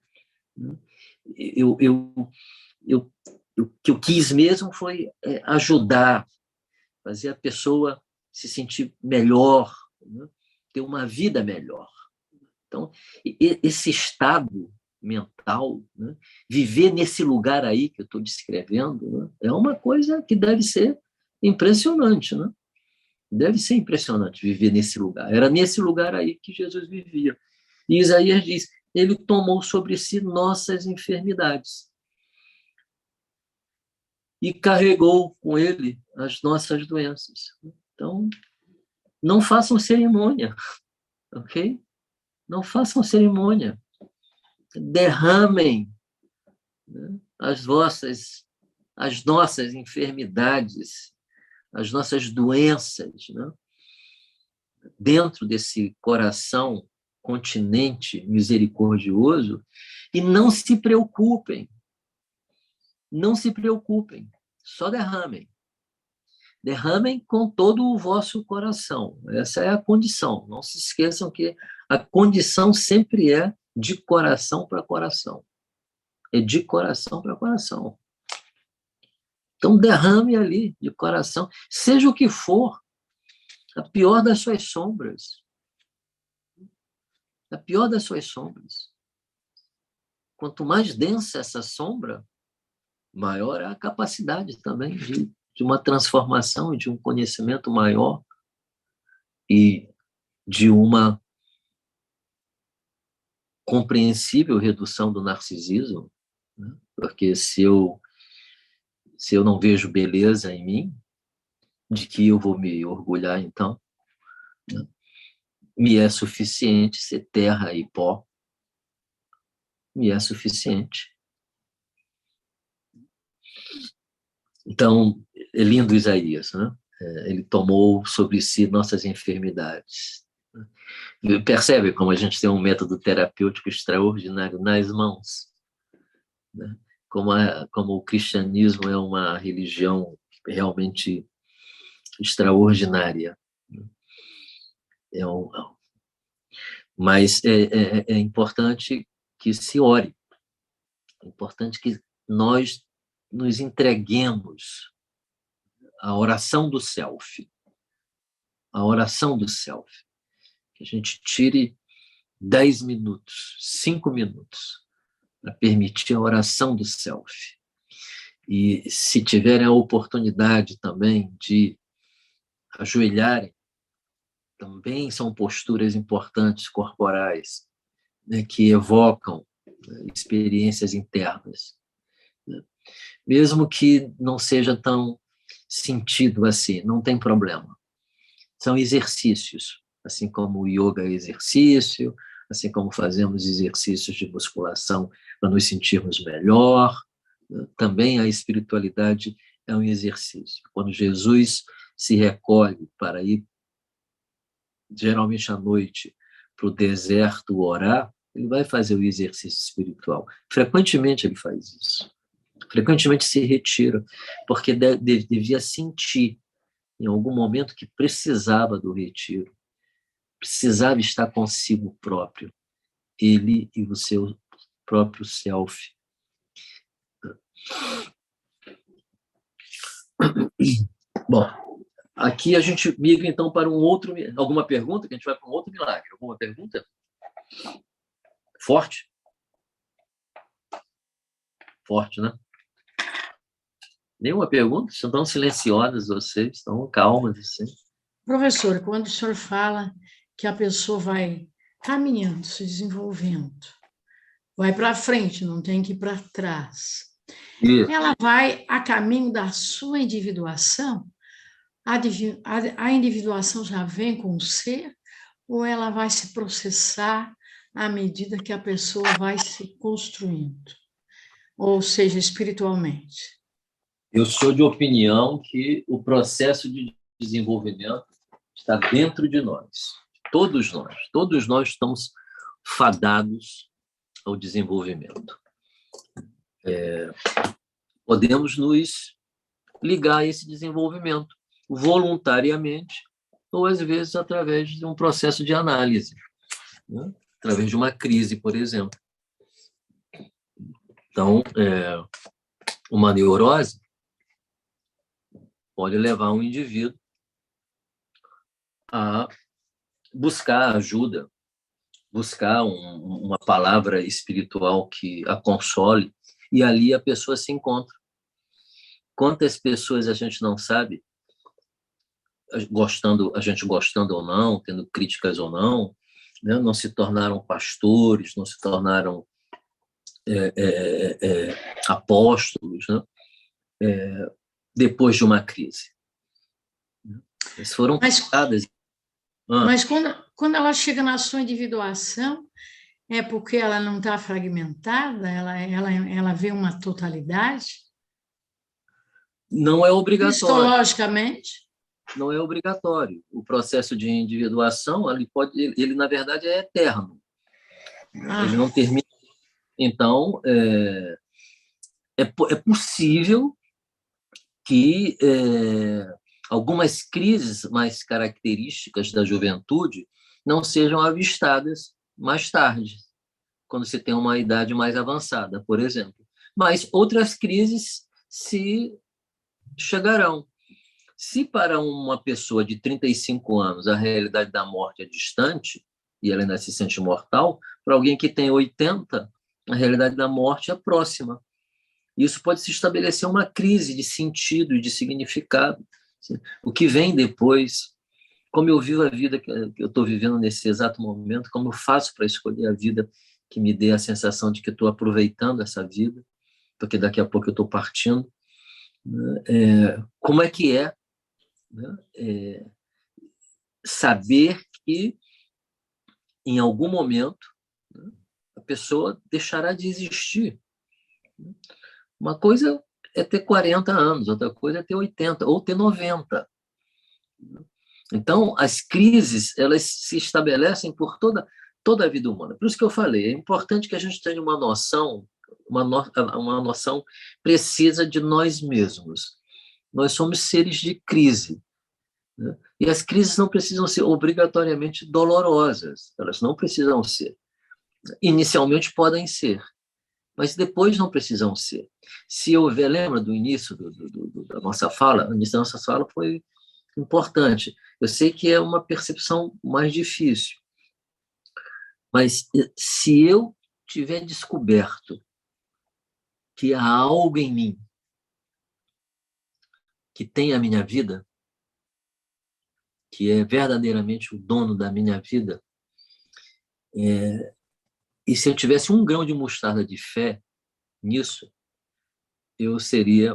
O que eu quis mesmo foi ajudar, fazer a pessoa se sentir melhor, né? Ter uma vida melhor. Então, esse estado mental, né? Viver nesse lugar aí que eu estou descrevendo, né? É uma coisa que deve ser impressionante, né? Deve ser impressionante viver nesse lugar. Era nesse lugar aí que Jesus vivia. E Isaías diz, ele tomou sobre si nossas enfermidades e carregou com ele as nossas doenças. Então, não façam cerimônia, ok? Não façam cerimônia. Derramem, né, as nossas enfermidades, as nossas doenças, né, dentro desse coração continente misericordioso e não se preocupem. Não se preocupem, só derramem. Derramem com todo o vosso coração. Essa é a condição. Não se esqueçam que a condição sempre é de coração para coração. É de coração para coração. Então, derrame ali de coração, seja o que for, a pior das suas sombras. A pior das suas sombras. Quanto mais densa essa sombra, maior é a capacidade também de de uma transformação, de um conhecimento maior e de uma compreensível redução do narcisismo, né? Porque se eu não vejo beleza em mim, de que eu vou me orgulhar então? Né? Me é suficiente ser terra e pó, me é suficiente. Então, é lindo Isaías, né? Ele tomou sobre si nossas enfermidades. Percebe como a gente tem um método terapêutico extraordinário nas mãos, né? Como o cristianismo é uma religião realmente extraordinária. Mas é importante que se ore, é importante que nós nos entreguemos à oração do self, à oração do self, que a gente tire 10 minutos, 5 minutos, para permitir a oração do self. E se tiverem a oportunidade também de ajoelharem, também são posturas importantes corporais, né, que evocam, né, experiências internas, né? Mesmo que não seja tão sentido assim, não tem problema. São exercícios, assim como o yoga é exercício, assim como fazemos exercícios de musculação para nos sentirmos melhor, né? Também a espiritualidade é um exercício. Quando Jesus se recolhe para ir, geralmente à noite, para o deserto orar, ele vai fazer o exercício espiritual. Frequentemente ele faz isso. Frequentemente se retira, porque devia sentir, em algum momento, que precisava do retiro, precisava estar consigo próprio, ele e o seu próprio self. Bom, aqui a gente migra, então, para um outro... Alguma pergunta? Que a gente vai para um outro milagre. Alguma pergunta? Forte? Forte, né? Nenhuma pergunta? Estão tão silenciosas vocês, estão calmas assim. Professor, quando o senhor fala que a pessoa vai caminhando, se desenvolvendo, vai para frente, não tem que ir para trás. Isso. Ela vai a caminho da sua individuação? A individuação já vem com o ser? Ou ela vai se processar à medida que a pessoa vai se construindo? Ou seja, espiritualmente? Eu sou de opinião que o processo de desenvolvimento está dentro de nós. Todos nós estamos fadados ao desenvolvimento. Podemos nos ligar a esse desenvolvimento voluntariamente ou, às vezes, através de um processo de análise, né? Através de uma crise, por exemplo. Então, uma neurose pode levar um indivíduo a buscar ajuda, buscar uma palavra espiritual que a console, e ali a pessoa se encontra. Quantas pessoas a gente não sabe, a gente gostando ou não, tendo críticas ou não, né, não se tornaram pastores, não se tornaram apóstolos, né, depois de uma crise. Eles foram tocadas. Mas quando ela chega na sua individuação, é porque ela não está fragmentada? Ela vê uma totalidade? Não é obrigatório. Histologicamente? Não é obrigatório. O processo de individuação, ele na verdade é eterno. Ele não termina. Então, é possível que algumas crises mais características da juventude não sejam avistadas mais tarde, quando você tem uma idade mais avançada, por exemplo. Mas outras crises se chegarão. Se para uma pessoa de 35 anos a realidade da morte é distante e ela ainda se sente mortal, para alguém que tem 80, a realidade da morte é próxima. Isso pode se estabelecer uma crise de sentido e de significado. O que vem depois, como eu vivo a vida que eu estou vivendo nesse exato momento, como eu faço para escolher a vida que me dê a sensação de que estou aproveitando essa vida, porque daqui a pouco eu estou partindo. Como é que né? Saber que, em algum momento, né, a pessoa deixará de existir. Uma coisa é ter 40 anos, outra coisa é ter 80 ou ter 90. Então, as crises, elas se estabelecem por toda a vida humana. Por isso que eu falei, é importante que a gente tenha uma noção precisa de nós mesmos. Nós somos seres de crise, né? E as crises não precisam ser obrigatoriamente dolorosas, elas não precisam ser. Inicialmente podem ser, mas depois não precisam ser. Se houver, lembra do início da nossa fala? O início da nossa fala foi importante. Eu sei que é uma percepção mais difícil, mas se eu tiver descoberto que há algo em mim que tem a minha vida, que é verdadeiramente o dono da minha vida, e se eu tivesse um grão de mostarda de fé nisso, eu seria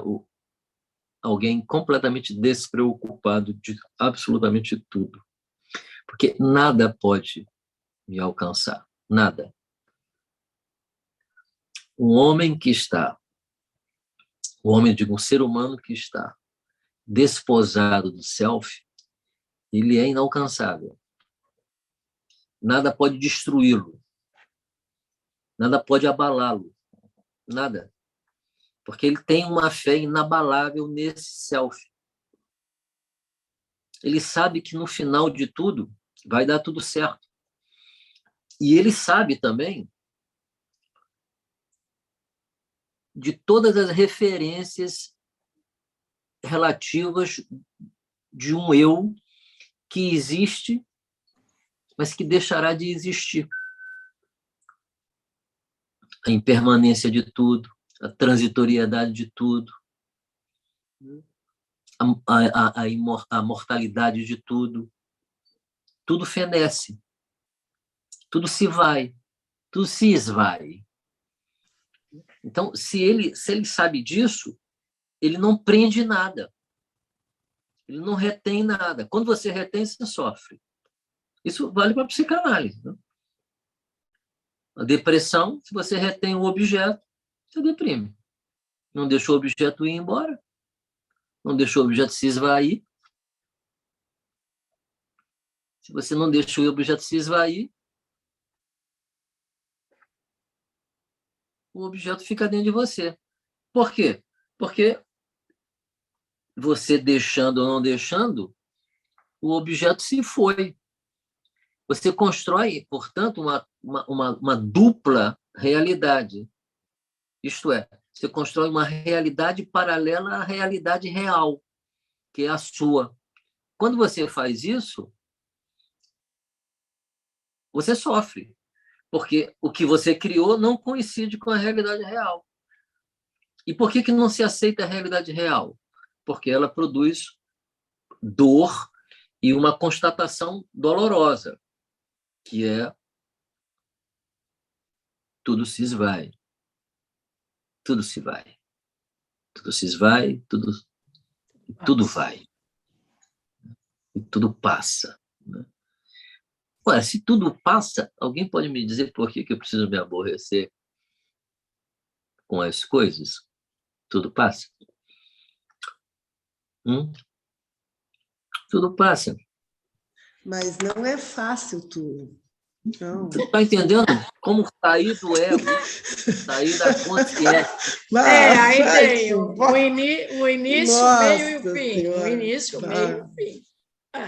alguém completamente despreocupado de absolutamente tudo. Porque nada pode me alcançar, nada. Um ser humano que está desposado do self, ele é inalcançável. Nada pode destruí-lo. Nada pode abalá-lo. Nada. Porque ele tem uma fé inabalável nesse self. Ele sabe que no final de tudo vai dar tudo certo. E ele sabe também de todas as referências relativas de um eu que existe, mas que deixará de existir. A impermanência de tudo, a transitoriedade de tudo, a mortalidade de tudo. Tudo fenece, tudo se vai, tudo se esvai. Então, se ele sabe disso, ele não prende nada. Ele não retém nada. Quando você retém, você sofre. Isso vale para a psicanálise, né? A depressão, se você retém o objeto, você deprime. Não deixou o objeto ir embora, não deixou o objeto se esvair. Se você não deixou o objeto se esvair, o objeto fica dentro de você. Por quê? Porque você deixando ou não deixando, o objeto se foi. Você constrói, portanto, uma dupla realidade. Isto é, você constrói uma realidade paralela à realidade real, que é a sua. Quando você faz isso, você sofre, porque o que você criou não coincide com a realidade real. E por que não se aceita a realidade real? Porque ela produz dor e uma constatação dolorosa, que é tudo se esvai, tudo se vai, tudo se esvai, tudo vai, e tudo passa, né? Ué, se tudo passa, alguém pode me dizer por que eu preciso me aborrecer com as coisas? Tudo passa? Tudo passa. Mas não é fácil, Túlio. Não. Tu está entendendo como sair do ego, sair da consciência? Aí tem o início, o meio e o fim. Senhora. O início, o meio e o fim.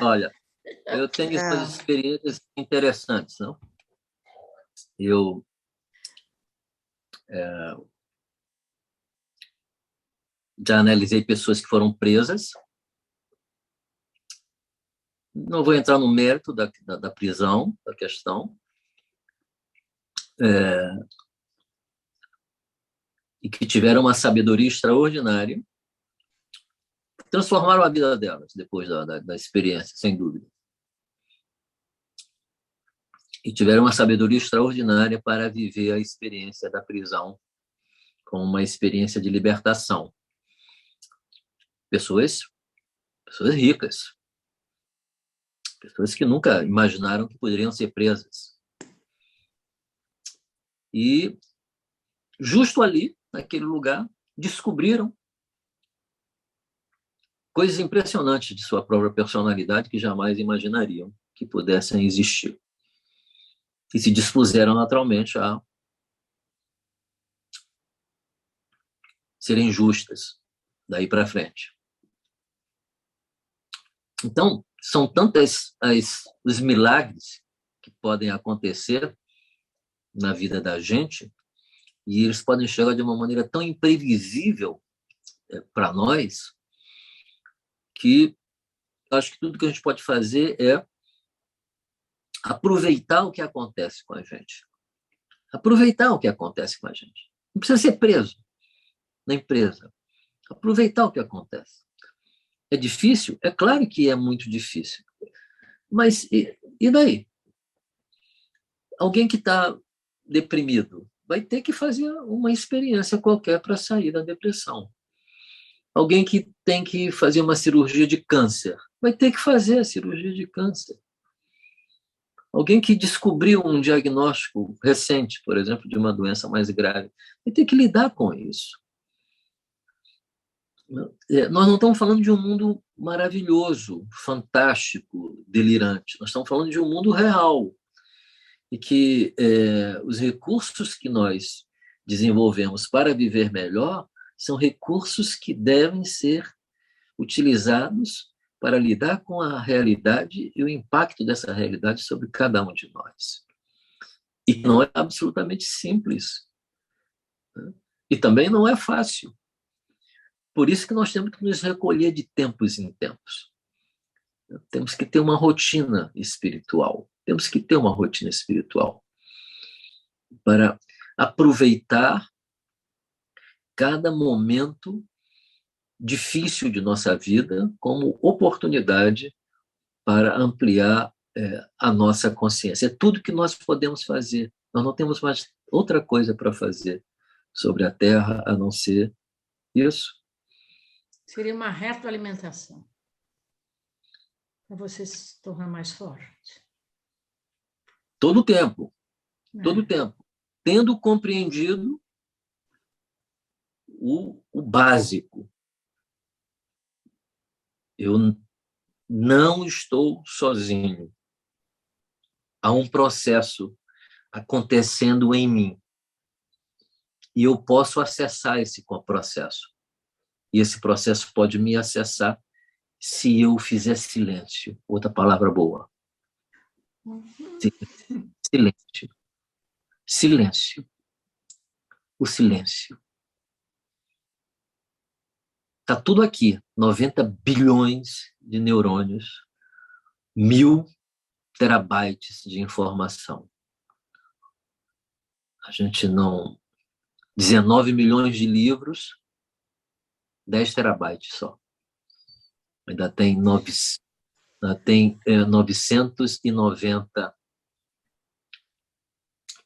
Olha, eu tenho essas experiências interessantes, não? Eu já analisei pessoas que foram presas. Não vou entrar no mérito da prisão, da questão. e que tiveram uma sabedoria extraordinária, transformaram a vida delas depois da experiência, sem dúvida. E tiveram uma sabedoria extraordinária para viver a experiência da prisão como uma experiência de libertação. Pessoas ricas, pessoas que nunca imaginaram que poderiam ser presas. E, justo ali, naquele lugar, descobriram coisas impressionantes de sua própria personalidade que jamais imaginariam que pudessem existir. E se dispuseram naturalmente a serem justas daí para frente. Então, são tantos os milagres que podem acontecer na vida da gente, e eles podem chegar de uma maneira tão imprevisível para nós, que acho que tudo que a gente pode fazer é aproveitar o que acontece com a gente. Aproveitar o que acontece com a gente. Não precisa ser preso na empresa. Aproveitar o que acontece. É difícil? É claro que é muito difícil. Mas e daí? Alguém que está deprimido vai ter que fazer uma experiência qualquer para sair da depressão. Alguém que tem que fazer uma cirurgia de câncer vai ter que fazer a cirurgia de câncer. Alguém que descobriu um diagnóstico recente, por exemplo, de uma doença mais grave, vai ter que lidar com isso. Nós não estamos falando de um mundo maravilhoso, fantástico, delirante. Nós estamos falando de um mundo real. E que os recursos que nós desenvolvemos para viver melhor são recursos que devem ser utilizados para lidar com a realidade e o impacto dessa realidade sobre cada um de nós. E não é absolutamente simples. E também não é fácil. Por isso que nós temos que nos recolher de tempos em tempos. Temos que ter uma rotina espiritual. Temos que ter uma rotina espiritual para aproveitar cada momento difícil de nossa vida como oportunidade para ampliar a nossa consciência. É tudo que nós podemos fazer. Nós não temos mais outra coisa para fazer sobre a Terra a não ser isso. Seria uma retroalimentação para você se tornar mais forte. Todo o tempo. Todo o tempo. Tendo compreendido o básico. Eu não estou sozinho. Há um processo acontecendo em mim. E eu posso acessar esse processo. E esse processo pode me acessar se eu fizer silêncio. Outra palavra boa. Silêncio. Silêncio. O silêncio. Está tudo aqui. 90 bilhões de neurônios, 1000 terabytes de informação. A gente não... 19 milhões de livros, 10 terabytes só. Ainda tem 990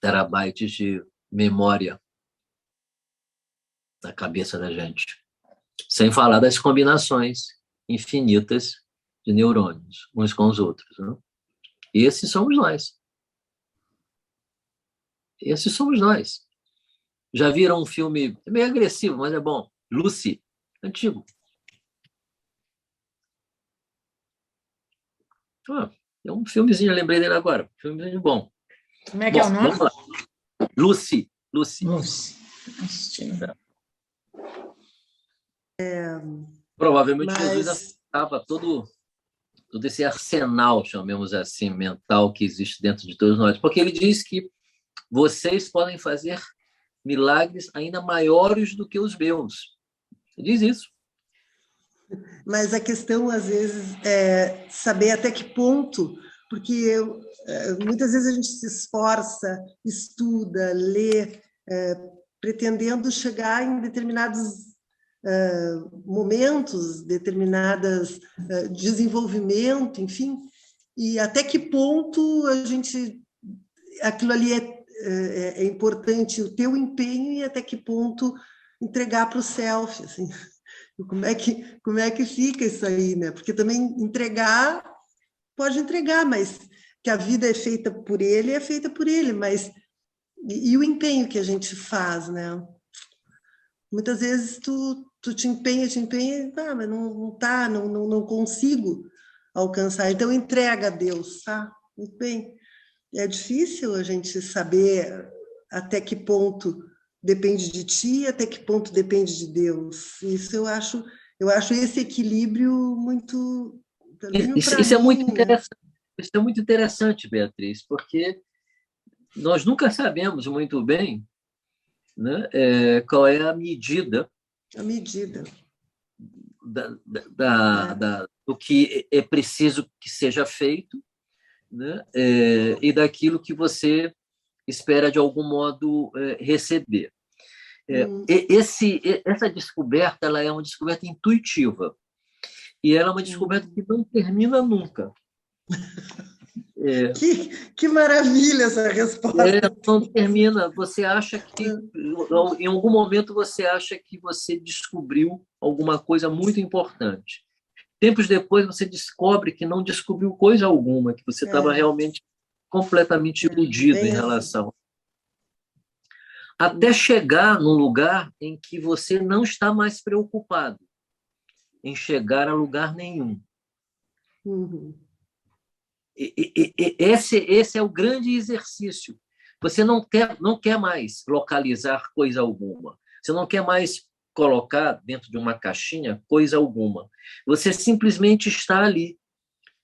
terabytes de memória na cabeça da gente. Sem falar das combinações infinitas de neurônios, uns com os outros. Né? Esses somos nós. Esses somos nós. Já viram um filme meio agressivo, mas é bom? Lucy, antigo. É um filmezinho, eu lembrei dele agora. Filmezinho bom. Como é que é o nome? Vamos lá. Lucy. Provavelmente Jesus estava todo esse arsenal, chamemos assim, mental que existe dentro de todos nós. Porque ele diz que vocês podem fazer milagres ainda maiores do que os meus. Ele diz isso. Mas a questão, às vezes, é saber até que ponto, porque muitas vezes a gente se esforça, estuda, lê, pretendendo chegar em determinados momentos, determinadas desenvolvimento, enfim, e até que ponto aquilo ali é importante, o teu empenho, e até que ponto entregar para o self, assim. Como é que fica isso aí, né? Porque também entregar, pode entregar, mas que a vida é feita por ele, mas e o empenho que a gente faz, né? Muitas vezes tu te empenha, mas não consigo alcançar. Então entrega a Deus, tá? Muito bem. É difícil a gente saber até que ponto depende de ti, até que ponto depende de Deus. Isso eu acho esse equilíbrio muito, pelo menos para Isso é muito mim, né? interessante. Isso é muito interessante, Beatriz, porque nós nunca sabemos muito bem, né, qual é a medida A medida. do que é preciso que seja feito, né, e daquilo que você espera, de algum modo, receber. Essa descoberta, ela é uma descoberta intuitiva, e ela é uma descoberta que não termina nunca. Que maravilha essa resposta. Não termina. Você acha que, em algum momento, você acha que você descobriu alguma coisa muito importante. Tempos depois, você descobre que não descobriu coisa alguma, que você estava realmente completamente iludido em relação. Até chegar num lugar em que você não está mais preocupado em chegar a lugar nenhum. Esse é o grande exercício. Você não quer mais localizar coisa alguma. Você não quer mais colocar dentro de uma caixinha coisa alguma. Você simplesmente está ali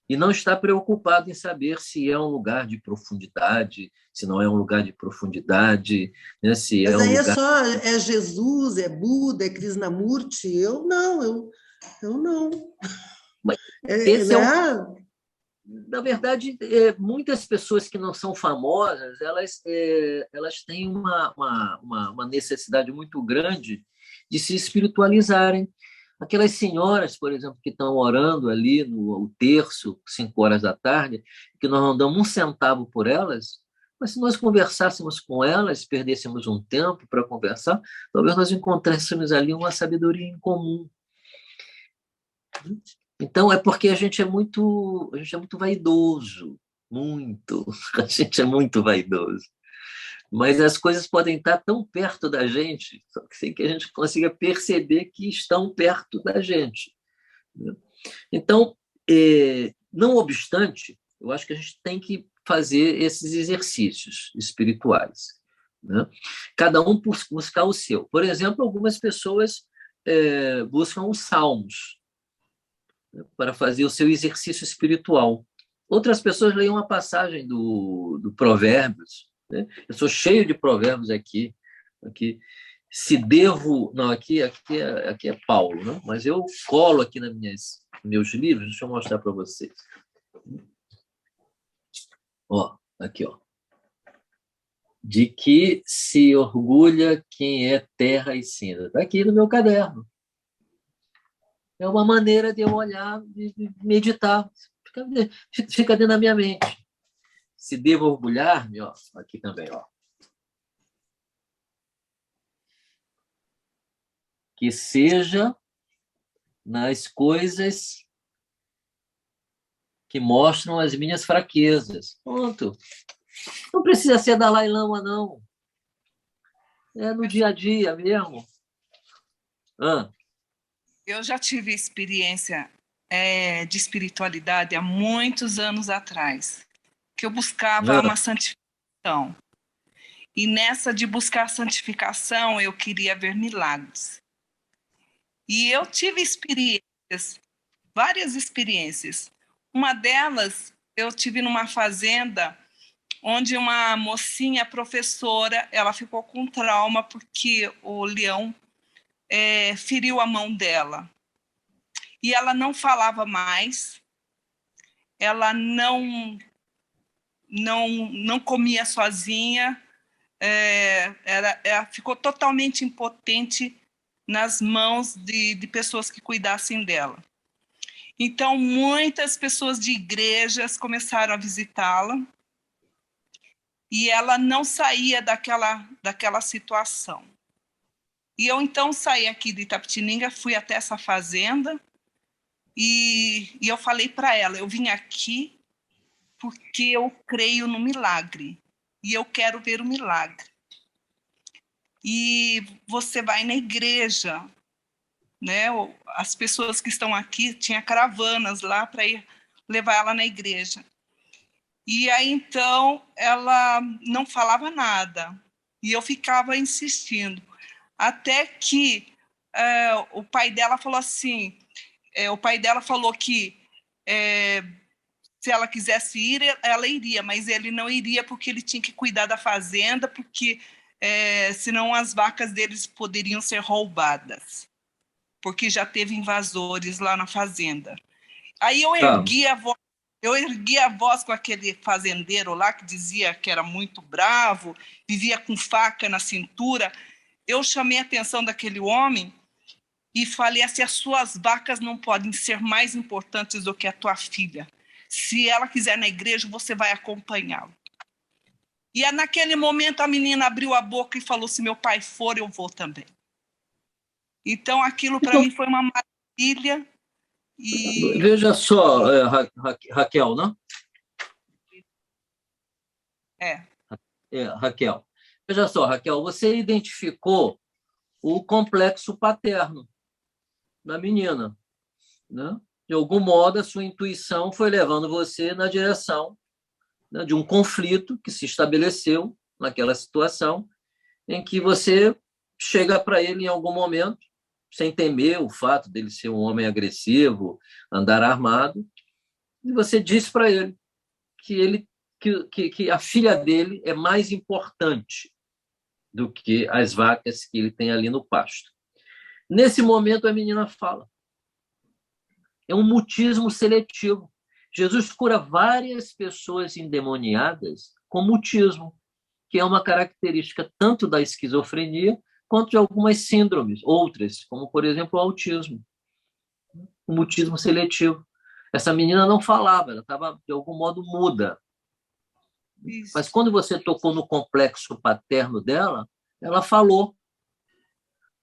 e não está preocupado em saber se é um lugar de profundidade, se não é um lugar de profundidade, né? Se Mas é um aí lugar... é Jesus, é Buda, é Krishnamurti? Eu não. Mas esse é Né? Na verdade, muitas pessoas que não são famosas, elas têm uma necessidade muito grande de se espiritualizarem. Aquelas senhoras, por exemplo, que estão orando ali no terço, 5 horas da tarde, que nós não damos um centavo por elas, mas se nós conversássemos com elas, perdêssemos um tempo para conversar, talvez nós encontrássemos ali uma sabedoria em comum. Então, é porque a gente é muito vaidoso, muito. A gente é muito vaidoso. Mas as coisas podem estar tão perto da gente, só que sem que a gente consiga perceber que estão perto da gente. Então, não obstante, eu acho que a gente tem que fazer esses exercícios espirituais, né? Cada um buscar o seu. Por exemplo, algumas pessoas buscam os salmos para fazer o seu exercício espiritual. Outras pessoas leem uma passagem do Provérbios, né? Eu sou cheio de provérbios aqui. Se devo... Não, aqui é Paulo, né? Mas eu colo aqui nos meus livros, deixa eu mostrar para vocês. Aqui, de que se orgulha quem é terra e cinza. Está aqui no meu caderno. É uma maneira de eu olhar, de meditar. Fica dentro da minha mente. Se devo orgulhar-me, aqui também, que seja nas coisas que mostram as minhas fraquezas. Pronto. Não precisa ser Dalai Lama, não. É no dia a dia mesmo. Eu já tive experiência de espiritualidade há muitos anos atrás, que eu buscava uma santificação. E nessa de buscar santificação, eu queria ver milagres. E eu tive experiências, várias experiências. Uma delas, eu tive numa fazenda onde uma mocinha professora, ela ficou com trauma porque o leão feriu a mão dela. E ela não falava mais, ela não comia sozinha, ficou totalmente impotente nas mãos de pessoas que cuidassem dela. Então, muitas pessoas de igrejas começaram a visitá-la e ela não saía daquela situação. E eu, então, saí aqui de Itapetininga, fui até essa fazenda e eu falei para ela, eu vim aqui porque eu creio no milagre e eu quero ver o milagre. E você vai na igreja, né? As pessoas que estão aqui, tinha caravanas lá para ir levar ela na igreja. E aí, então, ela não falava nada. E eu ficava insistindo. Até que o pai dela falou assim, o pai dela falou que se ela quisesse ir, ela iria, mas ele não iria porque ele tinha que cuidar da fazenda, porque senão as vacas deles poderiam ser roubadas, porque já teve invasores lá na fazenda. Aí eu ergui a voz com aquele fazendeiro lá que dizia que era muito bravo, vivia com faca na cintura. Eu chamei a atenção daquele homem e falei assim, as suas vacas não podem ser mais importantes do que a tua filha. Se ela quiser na igreja, você vai acompanhá-la. E naquele momento a menina abriu a boca e falou, se meu pai for, eu vou também. Então aquilo para mim foi uma maravilha. E... Veja só, Raquel, não? Raquel. Veja só, Raquel, você identificou o complexo paterno da menina, né? De algum modo, a sua intuição foi levando você na direção, né, de um conflito que se estabeleceu naquela situação, em que você chega para ele em algum momento, sem temer o fato dele ser um homem agressivo, andar armado, e você diz para ele que a filha dele é mais importante do que as vacas que ele tem ali no pasto. Nesse momento, a menina fala. É um mutismo seletivo. Jesus cura várias pessoas endemoniadas com mutismo, que é uma característica tanto da esquizofrenia quanto de algumas síndromes, outras, como, por exemplo, o autismo. O mutismo seletivo. Essa menina não falava, ela estava, de algum modo, muda. Isso. Mas quando você tocou no complexo paterno dela, ela falou.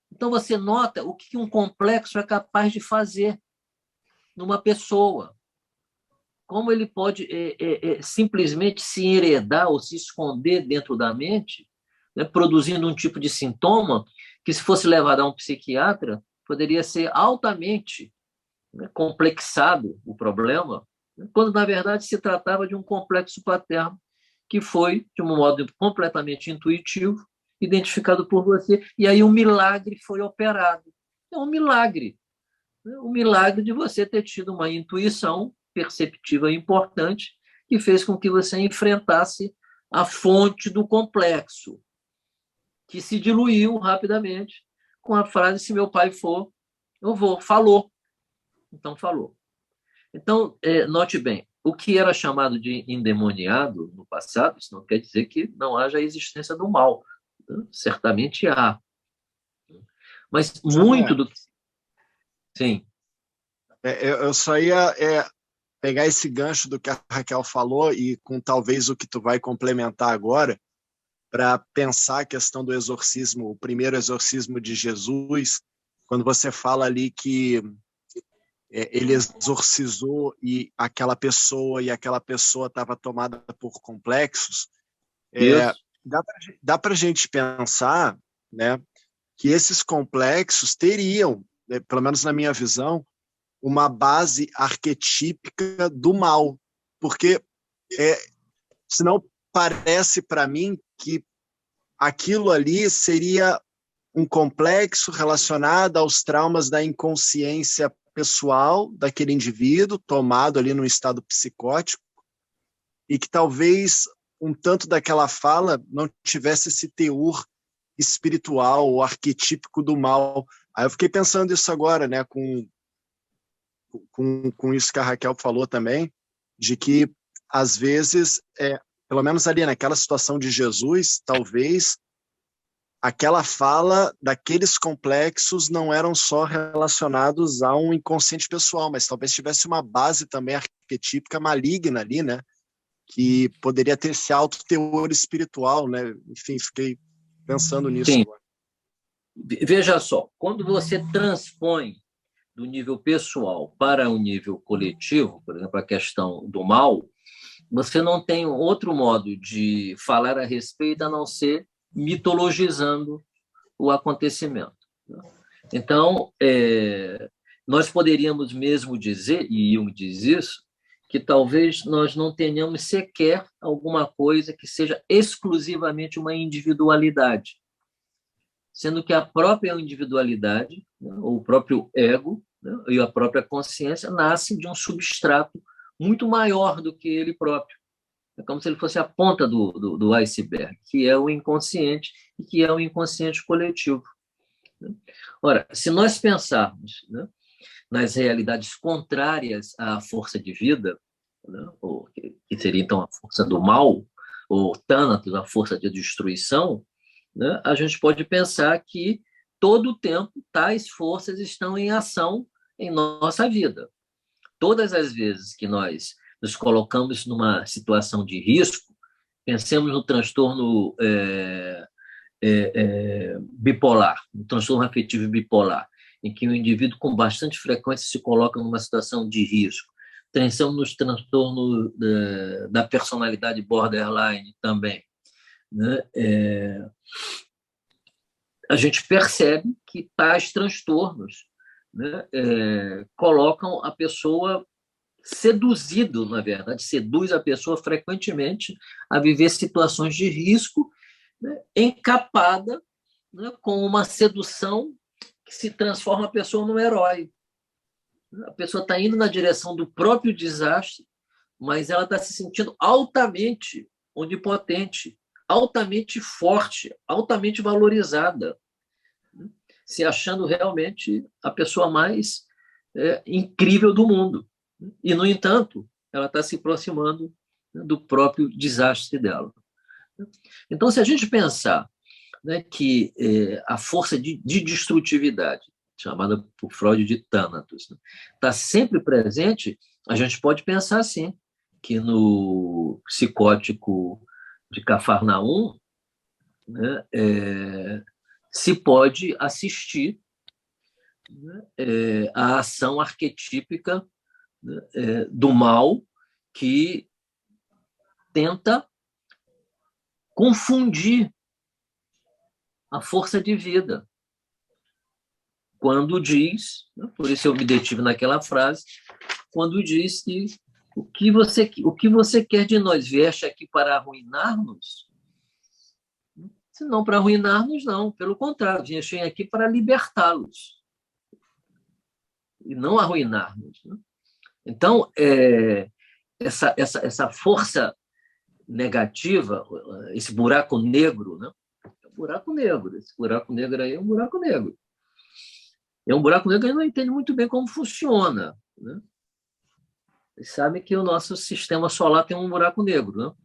Então, você nota o que um complexo é capaz de fazer numa pessoa. Como ele pode simplesmente se enredar ou se esconder dentro da mente, né, produzindo um tipo de sintoma que, se fosse levado a um psiquiatra, poderia ser altamente, né, complexado o problema, quando, na verdade, se tratava de um complexo paterno que foi, de um modo completamente intuitivo, identificado por você, e aí um milagre foi operado. É um milagre. O milagre de você ter tido uma intuição perceptiva importante que fez com que você enfrentasse a fonte do complexo, que se diluiu rapidamente com a frase, se meu pai for, eu vou. Falou. Então, falou. Então, note bem, o que era chamado de endemoniado no passado, isso não quer dizer que não haja a existência do mal. Certamente há. Mas muito do que... Sim. Eu só ia pegar esse gancho do que a Raquel falou e com talvez o que tu vai complementar agora, para pensar a questão do exorcismo, o primeiro exorcismo de Jesus, quando você fala ali que ele exorcizou e aquela pessoa estava tomada por complexos, dá para a gente pensar, né, que esses complexos teriam, né, pelo menos na minha visão, uma base arquetípica do mal, porque senão parece para mim que aquilo ali seria um complexo relacionado aos traumas da inconsciência pessoal daquele indivíduo, tomado ali num estado psicótico, e que talvez um tanto daquela fala não tivesse esse teor espiritual ou arquetípico do mal. Aí eu fiquei pensando isso agora, né, com isso que a Raquel falou também, de que, às vezes, pelo menos ali naquela situação de Jesus, talvez aquela fala daqueles complexos não eram só relacionados a um inconsciente pessoal, mas talvez tivesse uma base também arquetípica maligna ali, né? Que poderia ter esse alto teor espiritual, né? Enfim, fiquei pensando nisso Sim. agora. Veja só, quando você transpõe do nível pessoal para o nível coletivo, por exemplo, a questão do mal, você não tem outro modo de falar a respeito a não ser mitologizando o acontecimento. Então, nós poderíamos mesmo dizer, e Jung diz isso, que talvez nós não tenhamos sequer alguma coisa que seja exclusivamente uma individualidade, sendo que a própria individualidade, né, ou o próprio ego, né, e a própria consciência nasce de um substrato muito maior do que ele próprio. É como se ele fosse a ponta do iceberg, que é o inconsciente e que é o inconsciente coletivo. Ora, se nós pensarmos, né, nas realidades contrárias à força de vida, né, ou que seria então a força do mal, ou Thanatos, a força de destruição, né, a gente pode pensar que todo o tempo tais forças estão em ação em nossa vida. Todas as vezes que nós nos colocamos numa situação de risco, pensemos no transtorno bipolar, no transtorno afetivo bipolar, em que o indivíduo com bastante frequência se coloca numa situação de risco. Pensamos nos transtornos da personalidade borderline também, né? A gente percebe que tais transtornos, né, colocam a pessoa seduzido, na verdade, seduz a pessoa frequentemente a viver situações de risco, né, encapada, né, com uma sedução que se transforma a pessoa num herói. A pessoa está indo na direção do próprio desastre, mas ela está se sentindo altamente onipotente, altamente forte, altamente valorizada, né, se achando realmente a pessoa mais incrível do mundo. E, no entanto, ela está se aproximando, né, do próprio desastre dela. Então, se a gente pensar, né, que a força de destrutividade, chamada por Freud de Thanatos, né, está sempre presente, a gente pode pensar assim, que no psicótico de Cafarnaum, né, se pode assistir, né, à ação arquetípica, né, do mal, que tenta confundir a força de vida. Quando diz, né, por isso eu me detive naquela frase, quando diz que o que você quer de nós? Vieste aqui para arruinar-nos? Se não para arruinar-nos, não. Pelo contrário, vieste aqui para libertá-los e não arruinar-nos, né? Então, essa força negativa, esse buraco negro, né? É um buraco negro. Esse buraco negro aí é um buraco negro. É um buraco negro que a gente não entende muito bem como funciona, né? Vocês sabem que o nosso sistema solar tem um buraco negro, né?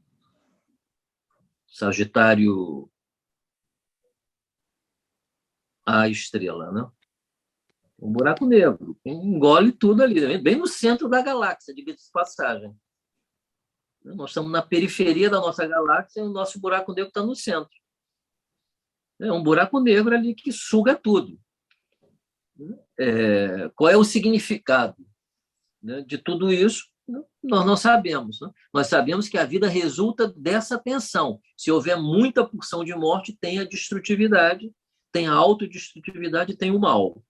Sagitário A estrela, né? Um buraco negro, que engole tudo ali, bem no centro da galáxia, diga-se de passagem. Nós estamos na periferia da nossa galáxia e o nosso buraco negro está no centro. É um buraco negro ali que suga tudo. Qual é o significado, né, de tudo isso? Nós não sabemos, né? Nós sabemos que a vida resulta dessa tensão. Se houver muita porção de morte, tem a destrutividade, tem a autodestrutividade, tem o mal.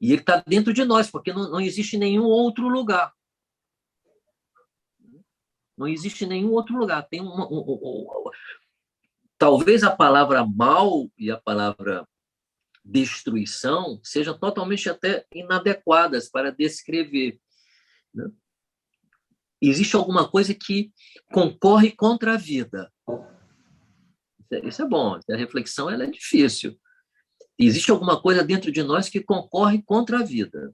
E ele está dentro de nós, porque não existe nenhum outro lugar. Não existe nenhum outro lugar. Tem talvez a palavra mal e a palavra destruição sejam totalmente até inadequadas para descrever, né? Existe alguma coisa que concorre contra a vida. Isso é bom. A reflexão ela é difícil. Existe alguma coisa dentro de nós que concorre contra a vida.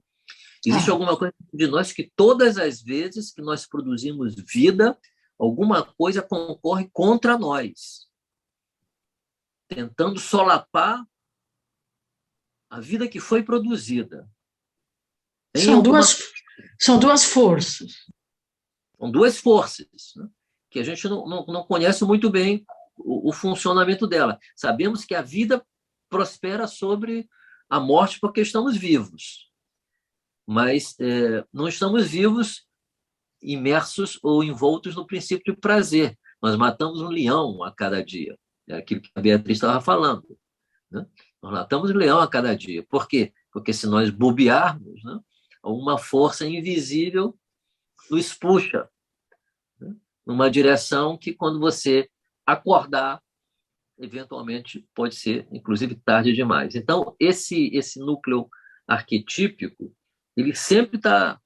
Existe alguma coisa dentro de nós que todas as vezes que nós produzimos vida, alguma coisa concorre contra nós, tentando solapar a vida que foi produzida. São duas forças. São duas forças, né, que a gente não conhece muito bem o funcionamento dela. Sabemos que a vida prospera sobre a morte porque estamos vivos, mas não estamos vivos imersos ou envoltos no princípio de prazer. Nós matamos um leão a cada dia. É aquilo que a Beatriz estava falando, né? Nós matamos um leão a cada dia. Por quê? Porque se nós bobearmos, né, uma força invisível nos puxa, né, numa direção que, quando você acordar, eventualmente pode ser, inclusive, tarde demais. Então, esse núcleo arquetípico, ele sempre tá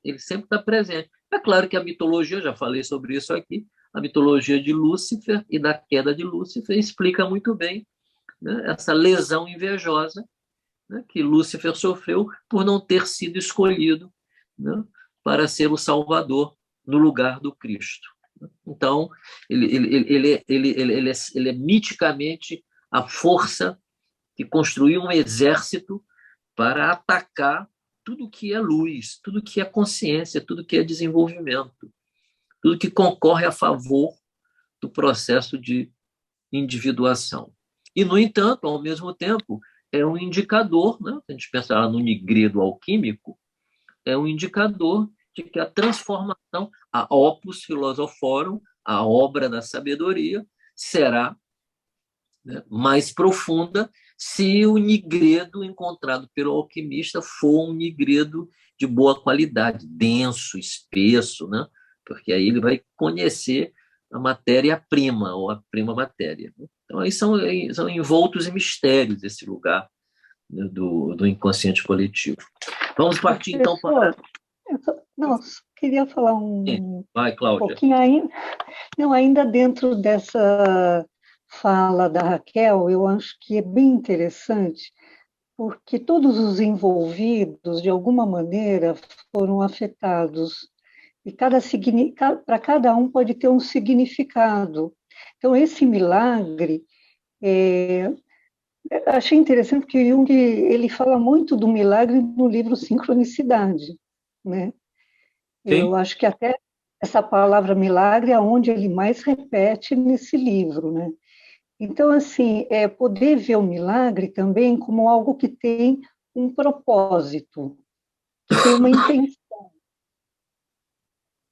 presente. É claro que a mitologia, já falei sobre isso aqui, a mitologia de Lúcifer e da queda de Lúcifer explica muito bem, né, essa lesão invejosa, né, que Lúcifer sofreu por não ter sido escolhido, né, para ser o Salvador no lugar do Cristo. Então, ele é miticamente a força que construiu um exército para atacar tudo que é luz, tudo que é consciência, tudo que é desenvolvimento, tudo que concorre a favor do processo de individuação. E, no entanto, ao mesmo tempo, é um indicador, né? Se a gente pensar no nigredo alquímico, é um indicador de que a transformação, a opus philosophorum, a obra da sabedoria, será, né, mais profunda se o nigredo encontrado pelo alquimista for um nigredo de boa qualidade, denso, espesso, né? Porque aí ele vai conhecer a matéria-prima, ou a prima matéria. Então, aí são envoltos em mistérios esse lugar, né, do inconsciente coletivo. Vamos partir, então, para... Não, queria falar Vai, Cláudia. pouquinho ainda. Não, ainda dentro dessa fala da Raquel, eu acho que é bem interessante, porque todos os envolvidos, de alguma maneira, foram afetados. E para cada um pode ter um significado. Então, esse milagre, achei interessante porque Jung ele fala muito do milagre no livro Sincronicidade, né? Eu acho que até essa palavra milagre é onde ele mais repete nesse livro, né? Então, assim, poder ver o milagre também como algo que tem um propósito, que tem uma intenção,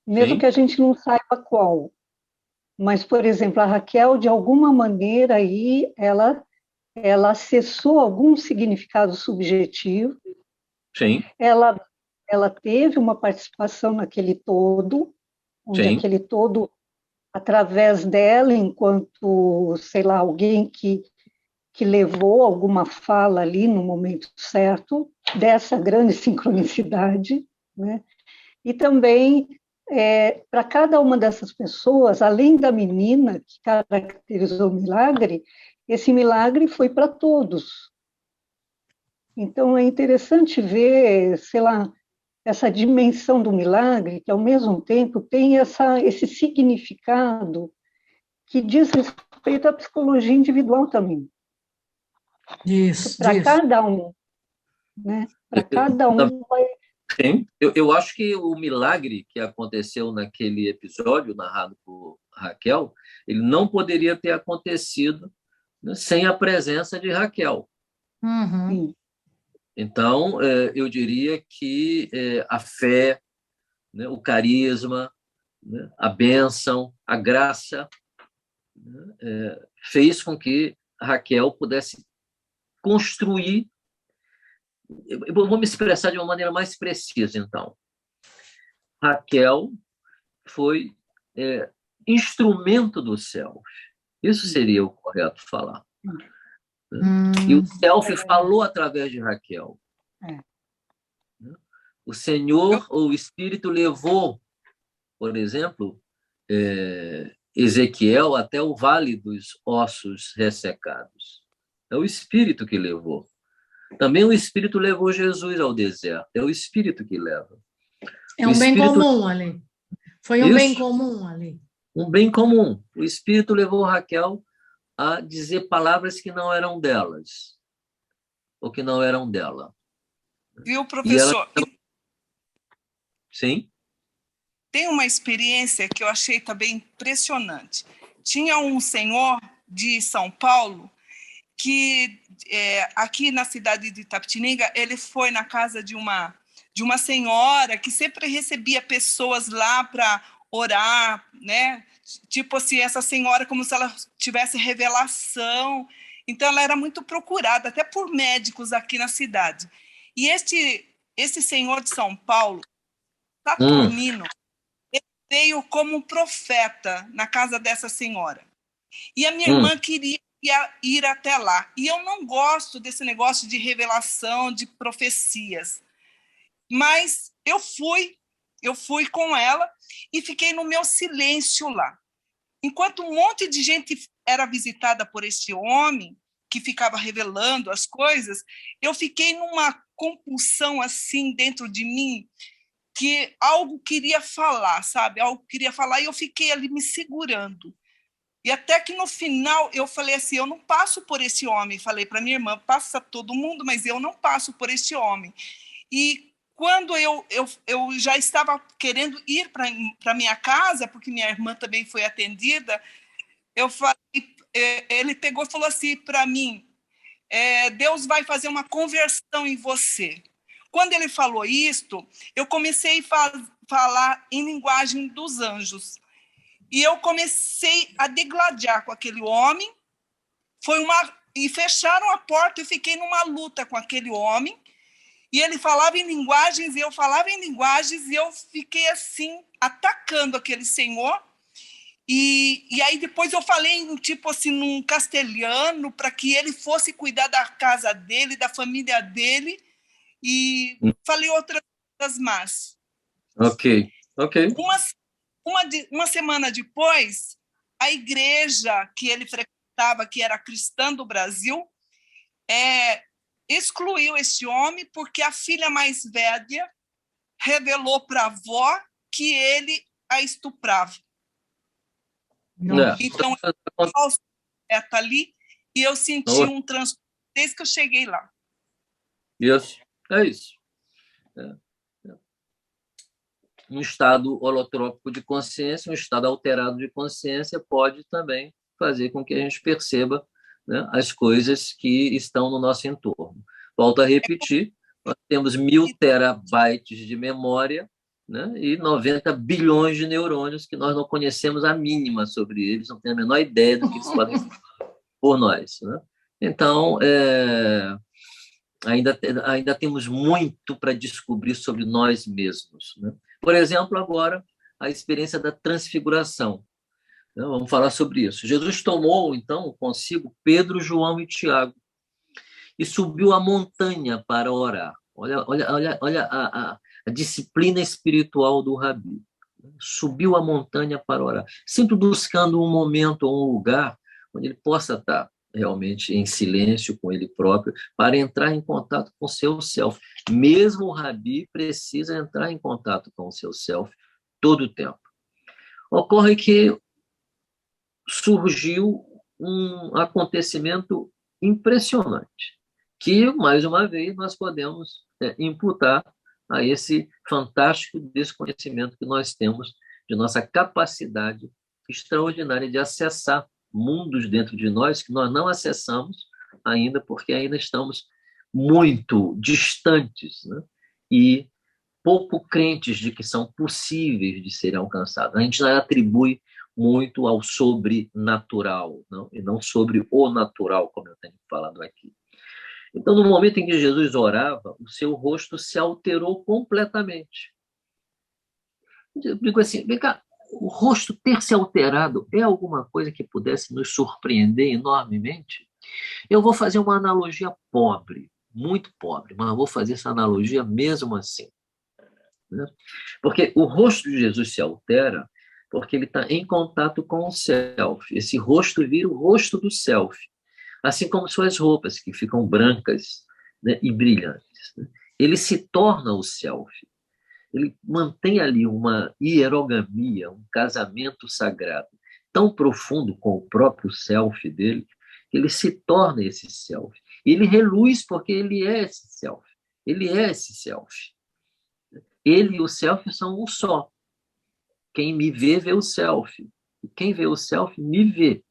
mesmo Sim. que a gente não saiba qual. Mas, por exemplo, a Raquel, de alguma maneira, aí, ela acessou algum significado subjetivo. Sim. Ela teve uma participação naquele todo, onde Sim. aquele todo, através dela, enquanto, sei lá, alguém que levou alguma fala ali no momento certo, dessa grande sincronicidade, né? E também, para cada uma dessas pessoas, além da menina que caracterizou o milagre, esse milagre foi para todos. Então, é interessante ver, sei lá, essa dimensão do milagre, que, ao mesmo tempo, tem esse significado que diz respeito à psicologia individual também. Isso. Para cada um, né? Para cada um vai... Sim. Eu acho que o milagre que aconteceu naquele episódio narrado por Raquel, ele não poderia ter acontecido, né, sem a presença de Raquel. Uhum. Então, eu diria que a fé, né, o carisma, né, a bênção, a graça, né, fez com que Raquel pudesse construir. Eu vou me expressar de uma maneira mais precisa, então. Raquel foi instrumento do Self. Isso seria o correto falar. E o Self falou através de Raquel. O Senhor, ou o Espírito, levou, por exemplo, Ezequiel até o Vale dos Ossos Ressecados. É o Espírito que levou. Também o Espírito levou Jesus ao deserto. É o Espírito que leva. É um bem comum ali. Foi um bem comum ali. um bem comum. O Espírito levou Raquel a dizer palavras que não eram delas, ou que não eram dela. Viu, professor? Sim? Tem uma experiência que eu achei também impressionante. Tinha um senhor de São Paulo que, aqui na cidade de Itapetininga, ele foi na casa de uma senhora que sempre recebia pessoas lá para orar, né? Tipo assim, essa senhora como se ela tivesse revelação. Então, ela era muito procurada, até por médicos aqui na cidade. E esse senhor de São Paulo, Saturnino, ele veio como um profeta na casa dessa senhora. E a minha irmã queria ir até lá. E eu não gosto desse negócio de revelação, de profecias. Mas eu fui com ela e fiquei no meu silêncio lá. Enquanto um monte de gente era visitada por esse homem, que ficava revelando as coisas, eu fiquei numa compulsão assim dentro de mim, que algo queria falar, sabe? Algo queria falar, e eu fiquei ali me segurando. E até que no final eu falei assim, eu não passo por esse homem. Falei para minha irmã, passa todo mundo, mas eu não passo por esse homem. E quando eu já estava querendo ir para minha casa, porque minha irmã também foi atendida, eu falei, ele pegou e falou assim para mim, Deus vai fazer uma conversão em você. Quando ele falou isto, eu comecei a falar em linguagem dos anjos. E eu comecei a degladiar com aquele homem. E fecharam a porta, eu fiquei numa luta com aquele homem. E ele falava em linguagens, e eu falava em linguagens, e eu fiquei assim, atacando aquele senhor. E aí depois eu falei, tipo assim, num castelhano, para que ele fosse cuidar da casa dele, da família dele, e falei outras coisas más. Ok. Uma semana depois, a igreja que ele frequentava, que era cristã do Brasil, excluiu esse homem porque a filha mais velha revelou para a avó que ele a estuprava. Então, está ali, e eu senti um transtorno desde que eu cheguei lá. Isso, é isso. Um estado holotrópico de consciência, um estado alterado de consciência pode também fazer com que a gente perceba, né, as coisas que estão no nosso entorno. Volto a repetir, nós temos 1000 terabytes de memória, né, e 90 bilhões de neurônios que nós não conhecemos a mínima sobre eles, não temos a menor ideia do que eles podem fazer por nós, né? Então, ainda temos muito para descobrir sobre nós mesmos, né? Por exemplo, agora, a experiência da transfiguração. Vamos falar sobre isso. Jesus tomou, então, consigo Pedro, João e Tiago e subiu a montanha para orar. Olha a disciplina espiritual do Rabi. Subiu a montanha para orar, sempre buscando um momento ou um lugar onde ele possa estar realmente em silêncio com ele próprio, para entrar em contato com o seu self. Mesmo o Rabi precisa entrar em contato com o seu self todo o tempo. Ocorre que surgiu um acontecimento impressionante, que, mais uma vez, nós podemos imputar a esse fantástico desconhecimento que nós temos de nossa capacidade extraordinária de acessar mundos dentro de nós que nós não acessamos ainda, porque ainda estamos muito distantes, né? E pouco crentes de que são possíveis de serem alcançados. A gente já atribui muito ao sobrenatural, não? E não sobre o natural, como eu tenho falado aqui. Então, no momento em que Jesus orava, o seu rosto se alterou completamente. Eu digo assim, vem cá, o rosto ter se alterado é alguma coisa que pudesse nos surpreender enormemente? Eu vou fazer uma analogia pobre, muito pobre, mas vou fazer essa analogia mesmo assim, né? Porque o rosto de Jesus se altera porque ele está em contato com o self. Esse rosto vira o rosto do self, assim como suas roupas, que ficam brancas, né, e brilhantes, né? Ele se torna o self. Ele mantém ali uma hierogamia, um casamento sagrado tão profundo com o próprio self dele, que ele se torna esse self. E ele reluz porque ele é esse self. Ele é esse self. Ele e o self são um só. Quem me vê, vê o self. E quem vê o self, me vê.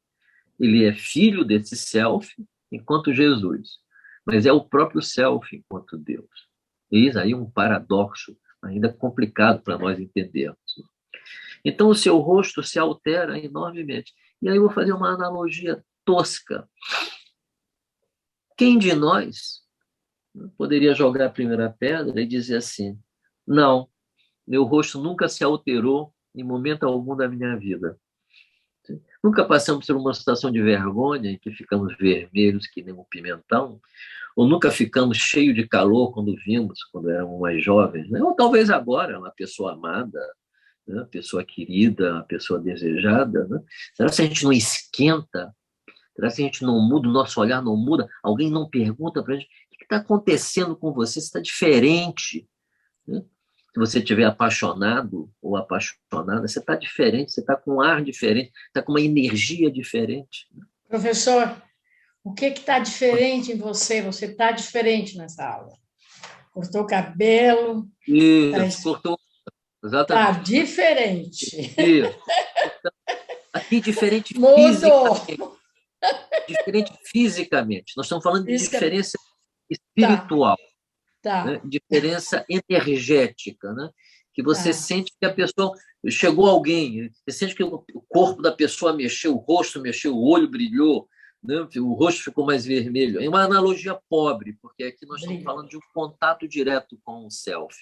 Ele é filho desse self enquanto Jesus, mas é o próprio self enquanto Deus. Eis aí um paradoxo ainda complicado para nós entendermos. Então, o seu rosto se altera enormemente. E aí eu vou fazer uma analogia tosca. Quem de nós poderia jogar a primeira pedra e dizer assim: não, meu rosto nunca se alterou em momento algum da minha vida. Nunca passamos por uma situação de vergonha em que ficamos vermelhos que nem um pimentão, ou nunca ficamos cheios de calor quando vimos, quando éramos mais jovens, né? Ou talvez agora, uma pessoa amada, né? Pessoa querida, pessoa desejada. Né? Será que a gente não esquenta? Será que a gente não muda, o nosso olhar não muda? Alguém não pergunta para a gente: o que está acontecendo com você? Você está diferente. Né? Se você estiver apaixonado ou apaixonada, você está diferente, você está com um ar diferente, está com uma energia diferente. Professor, o que está diferente em você? Você está diferente nessa aula. Cortou o cabelo. Isso, cortou. Está Exatamente. diferente. Isso. Aqui, diferente Mudou. fisicamente. Diferente fisicamente. Nós estamos falando de Isso que... diferença espiritual. Tá. Né? Diferença energética, né? Que você sente que a pessoa chegou alguém, você sente que o corpo da pessoa mexeu, o rosto mexeu, o olho brilhou, né? O rosto ficou mais vermelho. É uma analogia pobre, porque aqui nós estamos falando de um contato direto com o self.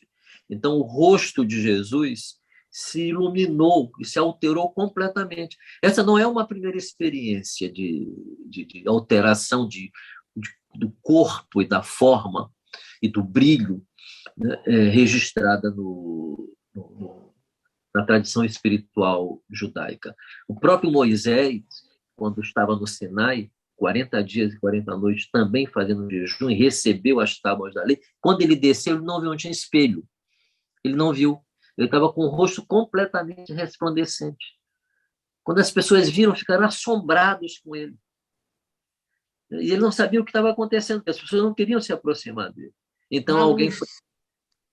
Então, o rosto de Jesus se iluminou e se alterou completamente. Essa não é uma primeira experiência de alteração do corpo e da forma e do brilho, né, registrada na tradição espiritual judaica. O próprio Moisés, quando estava no Sinai, 40 dias e 40 noites, também fazendo jejum, e recebeu as tábuas da lei, quando ele desceu, ele não viu onde tinha espelho. Ele não viu. Ele estava com o rosto completamente resplandecente. Quando as pessoas viram, ficaram assombrados com ele. E ele não sabia o que estava acontecendo, porque as pessoas não queriam se aproximar dele. Então alguém foi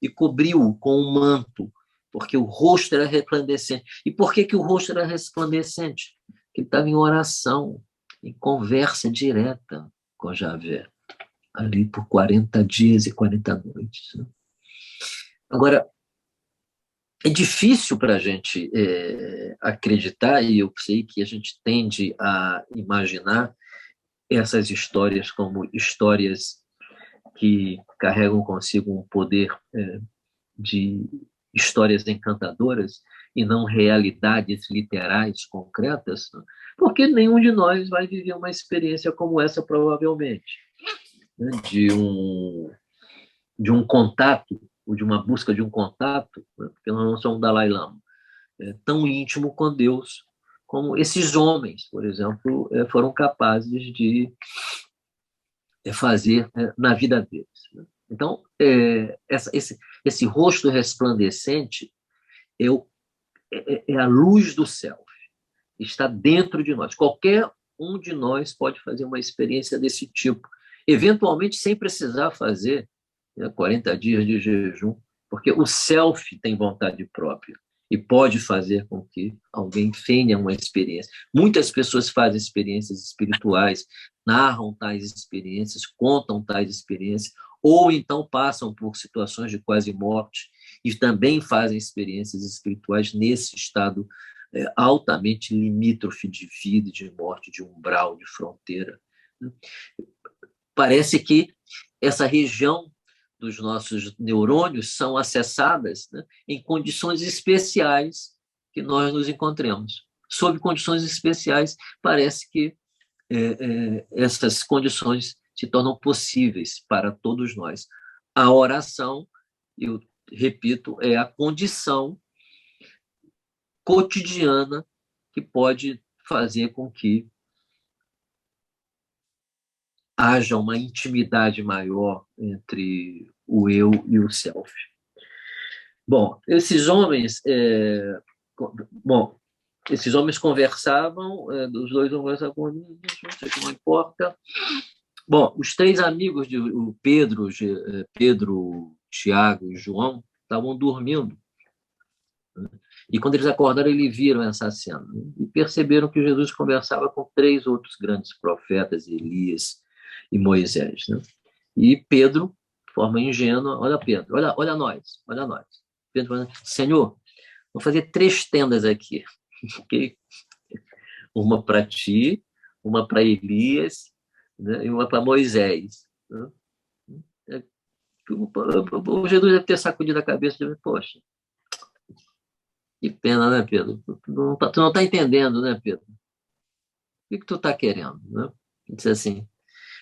e cobriu-o com um manto, porque o rosto era resplandecente. E por que o rosto era resplandecente? Porque ele estava em oração, em conversa direta com Javé, ali por 40 dias e 40 noites. Agora, é difícil para a gente acreditar, e eu sei que a gente tende a imaginar essas histórias como histórias que carregam consigo um poder de histórias encantadoras e não realidades literais, concretas, porque nenhum de nós vai viver uma experiência como essa, provavelmente, né? de um contato, ou de uma busca de um contato, né? Porque nós não somos Dalai Lama, tão íntimo com Deus como esses homens, por exemplo, foram capazes de fazer na vida deles. Né? Então, esse rosto resplandecente é a luz do self, está dentro de nós. Qualquer um de nós pode fazer uma experiência desse tipo, eventualmente sem precisar fazer 40 dias de jejum, porque o self tem vontade própria e pode fazer com que alguém tenha uma experiência. Muitas pessoas fazem experiências espirituais, narram tais experiências, contam tais experiências, ou então passam por situações de quase morte e também fazem experiências espirituais nesse estado altamente limítrofe de vida e de morte, de umbral, de fronteira. Parece que essa região dos nossos neurônios são acessadas, né, em condições especiais que nós nos encontremos. Sob condições especiais, parece que essas condições se tornam possíveis para todos nós. A oração, eu repito, é a condição cotidiana que pode fazer com que haja uma intimidade maior entre o eu e o self. Bom, esses homens conversavam, os dois conversavam com não importa. Bom, os três amigos de Pedro, Tiago e João estavam dormindo. E quando eles acordaram, eles viram essa cena e perceberam que Jesus conversava com três outros grandes profetas, Elias e Moisés. Né? E Pedro, de forma ingênua, olha Pedro, olha nós. Pedro falando, Senhor, vou fazer 3 tendas aqui. Okay? Uma para ti, uma para Elias, né? E uma para Moisés. Né? O Jesus deve ter sacudido a cabeça de mim, poxa, que pena, né, Pedro? Tu não está entendendo, né, Pedro? O que tu está querendo? Né? Diz assim,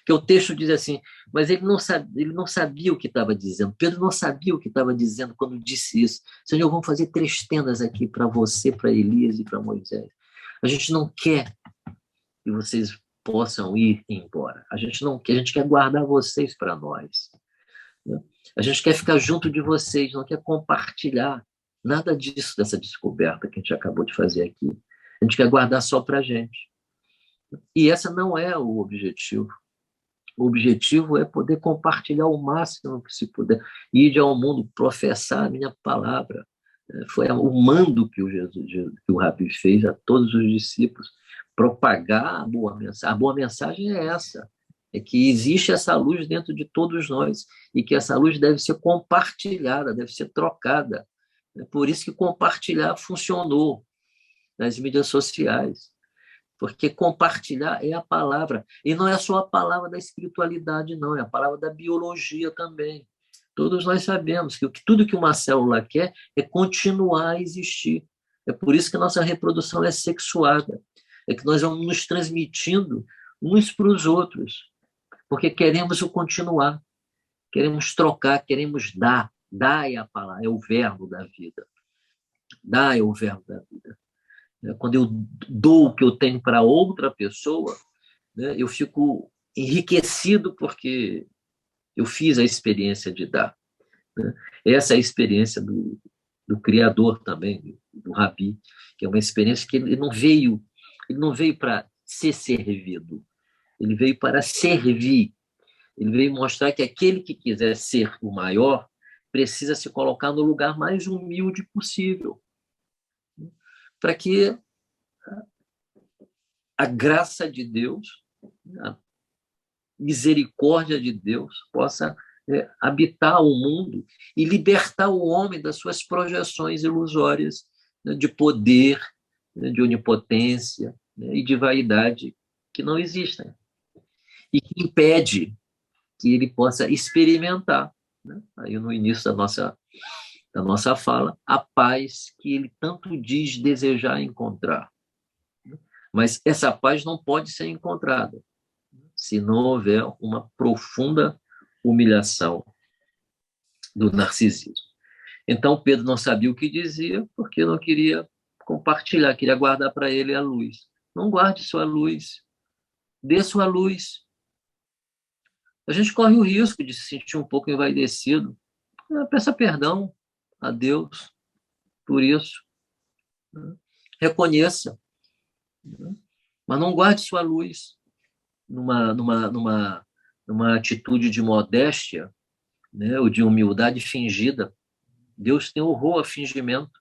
que o texto diz assim, mas ele não sabia o que estava dizendo. Pedro não sabia o que estava dizendo quando disse isso. Senhor, vamos fazer 3 tendas aqui para você, para Elias e para Moisés. A gente não quer que vocês possam ir embora. A gente não quer, a gente quer guardar vocês para nós. Né? A gente quer ficar junto de vocês, não quer compartilhar nada disso, dessa descoberta que a gente acabou de fazer aqui. A gente quer guardar só para a gente. E esse não é o objetivo. O objetivo é poder compartilhar o máximo que se puder, ir ao mundo, professar a minha palavra. Foi o mando que o Rabi fez a todos os discípulos, propagar a boa mensagem. A boa mensagem é essa, é que existe essa luz dentro de todos nós e que essa luz deve ser compartilhada, deve ser trocada. É por isso que compartilhar funcionou nas mídias sociais. Porque compartilhar é a palavra. E não é só a palavra da espiritualidade, não. É a palavra da biologia também. Todos nós sabemos que tudo que uma célula quer é continuar a existir. É por isso que a nossa reprodução é sexuada. É que nós vamos nos transmitindo uns para os outros. Porque queremos o continuar. Queremos trocar, queremos dar. Dar é a palavra, é o verbo da vida. Dar é o verbo da vida. Quando eu dou o que eu tenho para outra pessoa, né, eu fico enriquecido porque eu fiz a experiência de dar. Né? Essa é a experiência do Criador também, do Rabi, que é uma experiência que ele não veio para ser servido, ele veio para servir. Ele veio mostrar que aquele que quiser ser o maior precisa se colocar no lugar mais humilde possível, para que a graça de Deus, a misericórdia de Deus possa habitar o mundo e libertar o homem das suas projeções ilusórias, né, de poder, né, de onipotência, né, e de vaidade que não existem e que impede que ele possa experimentar, né, aí no início da nossa fala, a paz que ele tanto diz desejar encontrar. Mas essa paz não pode ser encontrada se não houver uma profunda humilhação do narcisismo. Então, Pedro não sabia o que dizia porque não queria compartilhar, queria guardar para ele a luz. Não guarde sua luz, dê sua luz. A gente corre o risco de se sentir um pouco envaidecido. Peça perdão a Deus por isso. Reconheça. Mas não guarde sua luz numa atitude de modéstia, né, ou de humildade fingida. Deus tem horror a fingimento.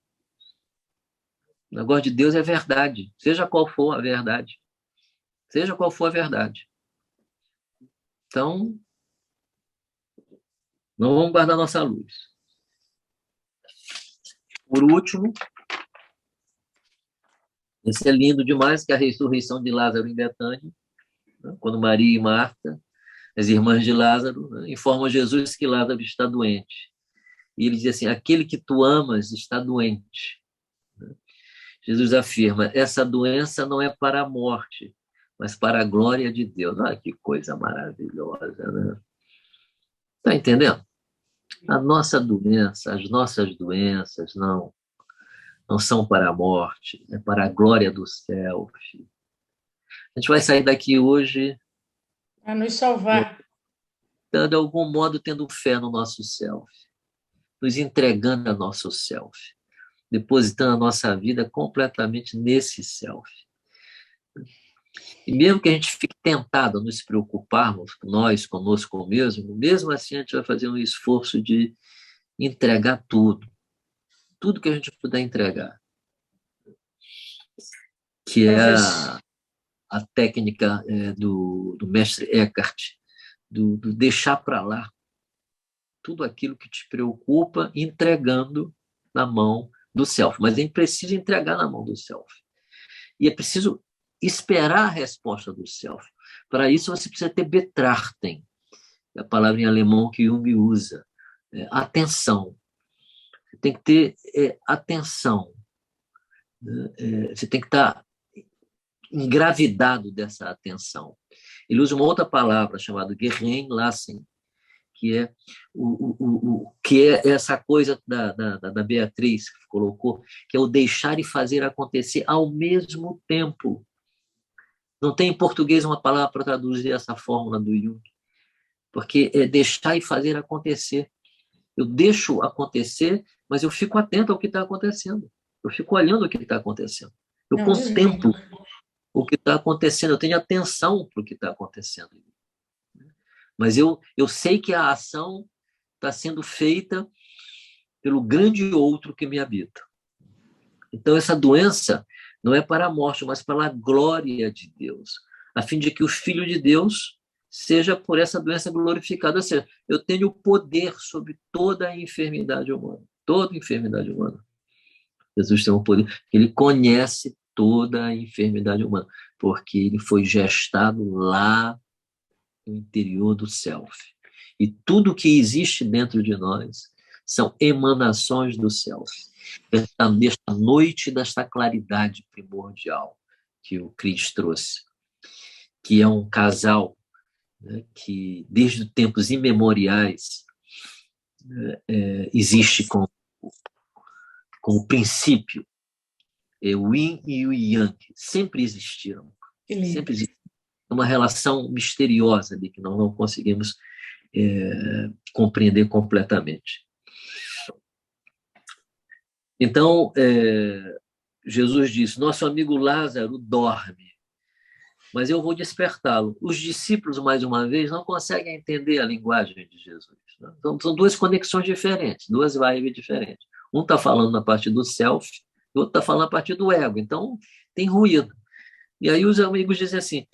O negócio de Deus é verdade, seja qual for a verdade. Seja qual for a verdade. Então, não vamos guardar nossa luz. Por último, esse é lindo demais, que é a ressurreição de Lázaro em Betânia, né? Quando Maria e Marta, as irmãs de Lázaro, né, informam Jesus que Lázaro está doente. E ele diz assim, aquele que tu amas está doente. Jesus afirma, essa doença não é para a morte, mas para a glória de Deus. Olha que coisa maravilhosa, né? Está entendendo? A nossa doença, as nossas doenças não são para a morte, é para a glória do céu, filho. A gente vai sair daqui hoje para nos salvar. De algum modo tendo fé no nosso céu. nos entregando a nosso self, depositando a nossa vida completamente nesse self. E mesmo que a gente fique tentado a nos preocuparmos, nós, conosco mesmo, mesmo assim a gente vai fazer um esforço de entregar tudo que a gente puder entregar, que é a técnica do mestre Eckhart, do deixar para lá tudo aquilo que te preocupa, entregando na mão do self. Mas a gente precisa entregar na mão do self. E é preciso esperar a resposta do self. Para isso, você precisa ter Betrachten, a palavra em alemão que Jung usa. Atenção. Você tem que ter atenção. Você tem que estar engravidado dessa atenção. Ele usa uma outra palavra chamada Geheimlassen, que é que é essa coisa da Beatriz que colocou, que é o deixar e fazer acontecer ao mesmo tempo. Não tem em português uma palavra para traduzir essa fórmula do Jung, porque é deixar e fazer acontecer. Eu deixo acontecer, mas eu fico atento ao que está acontecendo. Eu fico olhando o que está acontecendo. Eu contemplo o que está acontecendo. Eu tenho atenção para o que está acontecendo. Mas eu sei que a ação está sendo feita pelo grande outro que me habita. Então, essa doença não é para a morte, mas para a glória de Deus, a fim de que o Filho de Deus seja por essa doença glorificado. Ou seja, eu tenho poder sobre toda a enfermidade humana. Toda enfermidade humana. Jesus tem um poder. Ele conhece toda a enfermidade humana, porque ele foi gestado lá no interior do self. E tudo que existe dentro de nós são emanações do self. Nesta noite desta claridade primordial que o Cristo trouxe, que é um casal, né, que desde tempos imemoriais existe como princípio, o yin e o yang sempre existiram. Sempre existiram. Uma relação misteriosa de que nós não conseguimos compreender completamente. Então, Jesus disse, nosso amigo Lázaro dorme, mas eu vou despertá-lo. Os discípulos, mais uma vez, não conseguem entender a linguagem de Jesus. Né? Então, são duas conexões diferentes, duas vibes diferentes. Um está falando na parte do self, o outro está falando na parte do ego. Então, tem ruído. E aí os amigos dizem assim,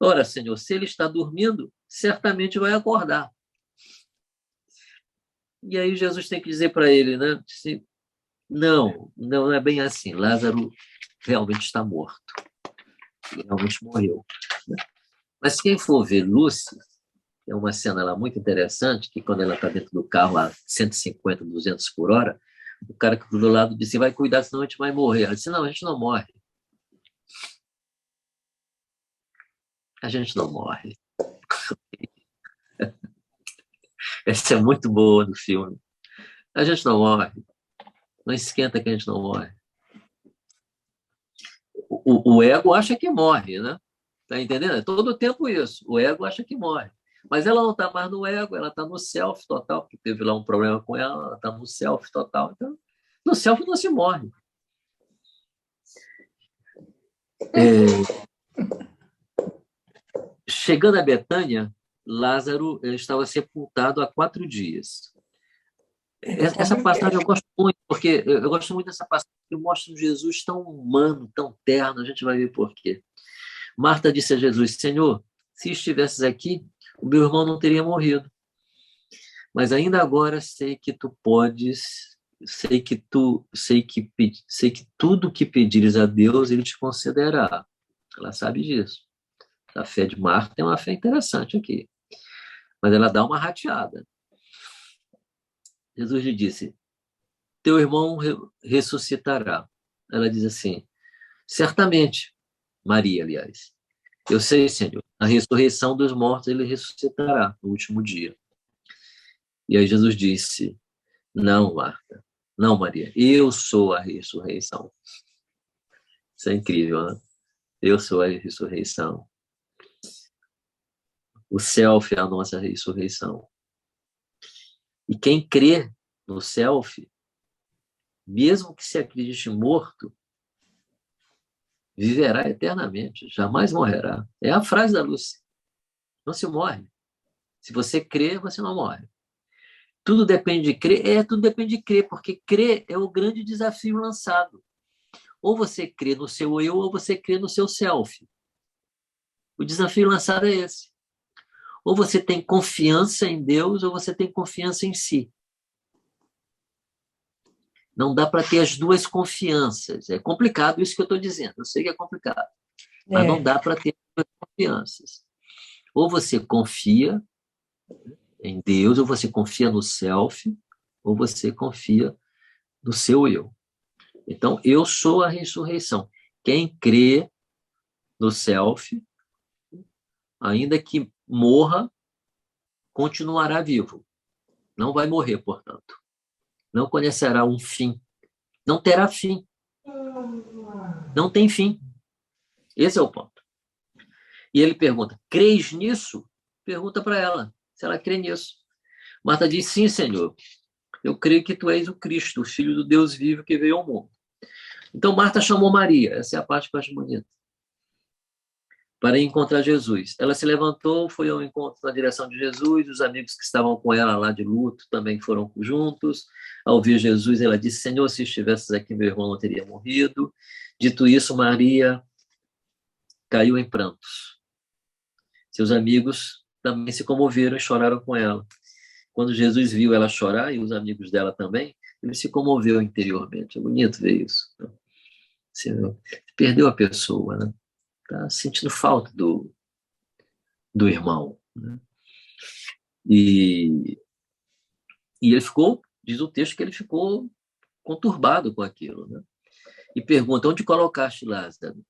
ora, Senhor, se ele está dormindo, certamente vai acordar. E aí Jesus tem que dizer para ele, né? Não é bem assim. Lázaro realmente está morto. Ele realmente morreu. Mas quem for ver Lúcia, é uma cena lá muito interessante, que quando ela está dentro do carro a 150, 200 por hora, o cara que do lado disse, vai cuidar, senão a gente vai morrer. Ela disse, não, a gente não morre. A gente não morre. Essa é muito boa do filme. A gente não morre. Não esquenta que a gente não morre. O ego acha que morre, né? Tá entendendo? É todo o tempo isso. O ego acha que morre. Mas ela não está mais no ego, ela está no self total, porque teve lá um problema com ela está no self total. Então, no self não se morre. Chegando a Betânia, Lázaro estava sepultado há 4 dias. Essa passagem eu gosto muito, porque eu gosto muito dessa passagem que mostra um Jesus tão humano, tão terno, a gente vai ver por quê. Marta disse a Jesus, Senhor, se estivesses aqui, o meu irmão não teria morrido. Mas ainda agora sei que tu podes, sei que tudo que pedires a Deus, ele te concederá. Ela sabe disso. A fé de Marta é uma fé interessante aqui. Mas ela dá uma rateada. Jesus lhe disse, teu irmão ressuscitará. Ela diz assim, certamente, Maria, aliás, eu sei, Senhor, a ressurreição dos mortos ele ressuscitará no último dia. E aí Jesus disse, não, Marta, não, Maria, eu sou a ressurreição. Isso é incrível, né? Eu sou a ressurreição. O self é a nossa ressurreição. E quem crê no self, mesmo que se acredite morto, viverá eternamente, jamais morrerá. É a frase da Lúcia. Não se morre. Se você crê, você não morre. Tudo depende de crer? Tudo depende de crer, porque crer é o grande desafio lançado. Ou você crê no seu eu, ou você crê no seu self. O desafio lançado é esse. Ou você tem confiança em Deus, ou você tem confiança em si. Não dá para ter as duas confianças. É complicado isso que eu estou dizendo. Eu sei que é complicado. Mas não dá para ter as duas confianças. Ou você confia em Deus, ou você confia no self, ou você confia no seu eu. Então, eu sou a ressurreição. Quem crê no self, ainda que morra, continuará vivo. Não vai morrer, portanto. Não conhecerá um fim. Não terá fim. Não tem fim. Esse é o ponto. E ele pergunta, crês nisso? Pergunta para ela se ela crê nisso. Marta diz, sim, Senhor. Eu creio que tu és o Cristo, o Filho do Deus vivo que veio ao mundo. Então, Marta chamou Maria. Essa é a parte que eu acho bonita. Para encontrar Jesus. Ela se levantou, foi ao encontro na direção de Jesus, os amigos que estavam com ela lá de luto também foram juntos. Ao ver Jesus, ela disse, Senhor, se estivesses aqui, meu irmão não teria morrido. Dito isso, Maria caiu em prantos. Seus amigos também se comoveram e choraram com ela. Quando Jesus viu ela chorar, e os amigos dela também, ele se comoveu interiormente. É bonito ver isso. Você perdeu a pessoa, né? Está sentindo falta do irmão. Né? E ele ficou, diz o texto, que ele ficou conturbado com aquilo. Né? E pergunta, onde colocaste Lázaro?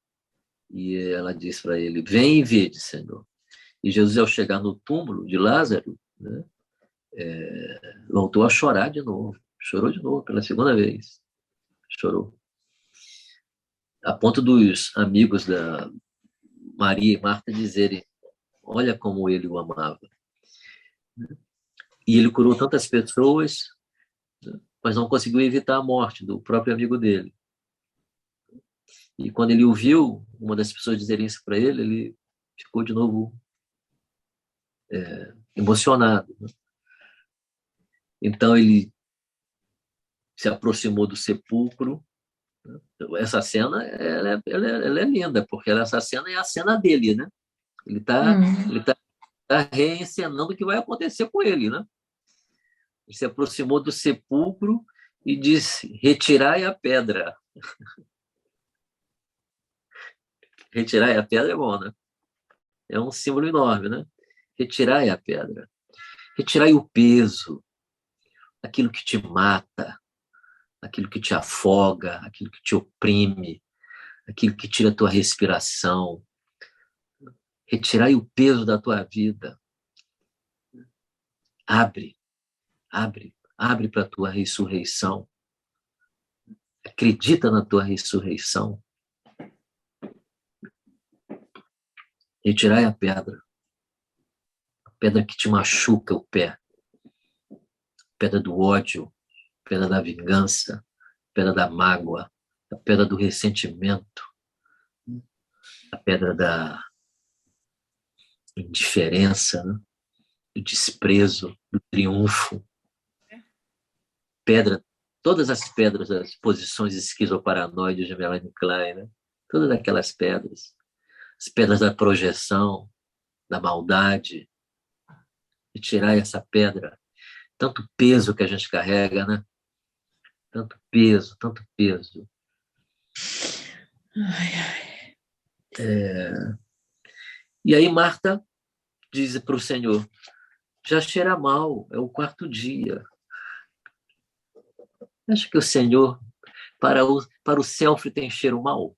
E ela diz para ele, vem e vede, Senhor. E Jesus, ao chegar no túmulo de Lázaro, né, voltou a chorar de novo. Chorou de novo, pela segunda vez. Chorou. A ponto dos amigos da Maria e Marta dizerem, olha como ele o amava. E ele curou tantas pessoas, mas não conseguiu evitar a morte do próprio amigo dele. E quando ele ouviu uma das pessoas dizerem isso para ele, ele ficou de novo emocionado. Né? Então ele se aproximou do sepulcro. Essa cena ela é linda, porque essa cena é a cena dele, né? Ele está reencenando o que vai acontecer com ele, né? Ele se aproximou do sepulcro e disse, retirai a pedra. Retirai a pedra é bom, né? É um símbolo enorme, né? Retirai a pedra. Retirai o peso, aquilo que te mata, aquilo que te afoga, aquilo que te oprime, aquilo que tira a tua respiração. Retirai o peso da tua vida. Abre para a tua ressurreição. Acredita na tua ressurreição. Retirai a pedra que te machuca o pé, a pedra do ódio, a pedra da vingança, a pedra da mágoa, a pedra do ressentimento, a pedra da indiferença, né? Do desprezo, do triunfo. Todas as pedras das posições esquizoparanoides de Melanie Klein, né? Todas aquelas pedras. As pedras da projeção, da maldade. E tirar essa pedra. Tanto peso que a gente carrega, né? Tanto peso. E aí Marta diz para o Senhor, já cheira mal, é o 4º dia. Acho que o Senhor, para o self, tem cheiro mal?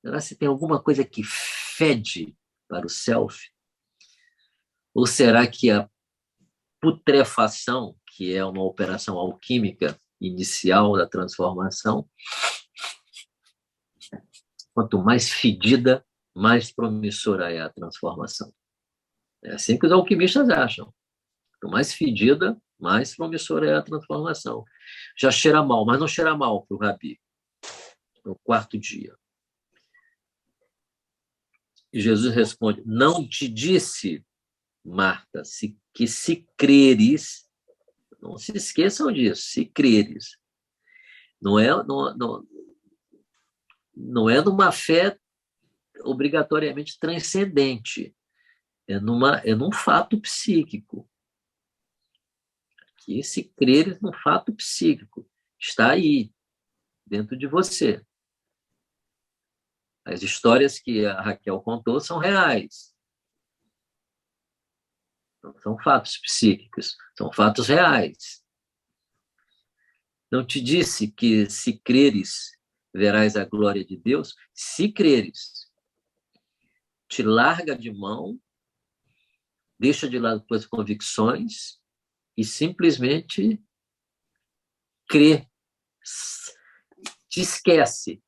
Será se tem alguma coisa que fede para o self? Ou será que a putrefação, que é uma operação alquímica inicial da transformação, quanto mais fedida, mais promissora é a transformação? É assim que os alquimistas acham. Quanto mais fedida, mais promissora é a transformação. Já cheira mal, mas não cheira mal para o Rabi. No quarto dia. E Jesus responde: não te disse, Marta, que se creres, não se esqueçam disso, se creres. Não é numa fé obrigatoriamente transcendente, é num fato psíquico. Que se creres num fato psíquico, está aí, dentro de você. As histórias que a Raquel contou são reais. Não são fatos psíquicos, são fatos reais. Não te disse que se creres, verás a glória de Deus? Se creres, te larga de mão, deixa de lado tuas convicções e simplesmente crê. Te esquece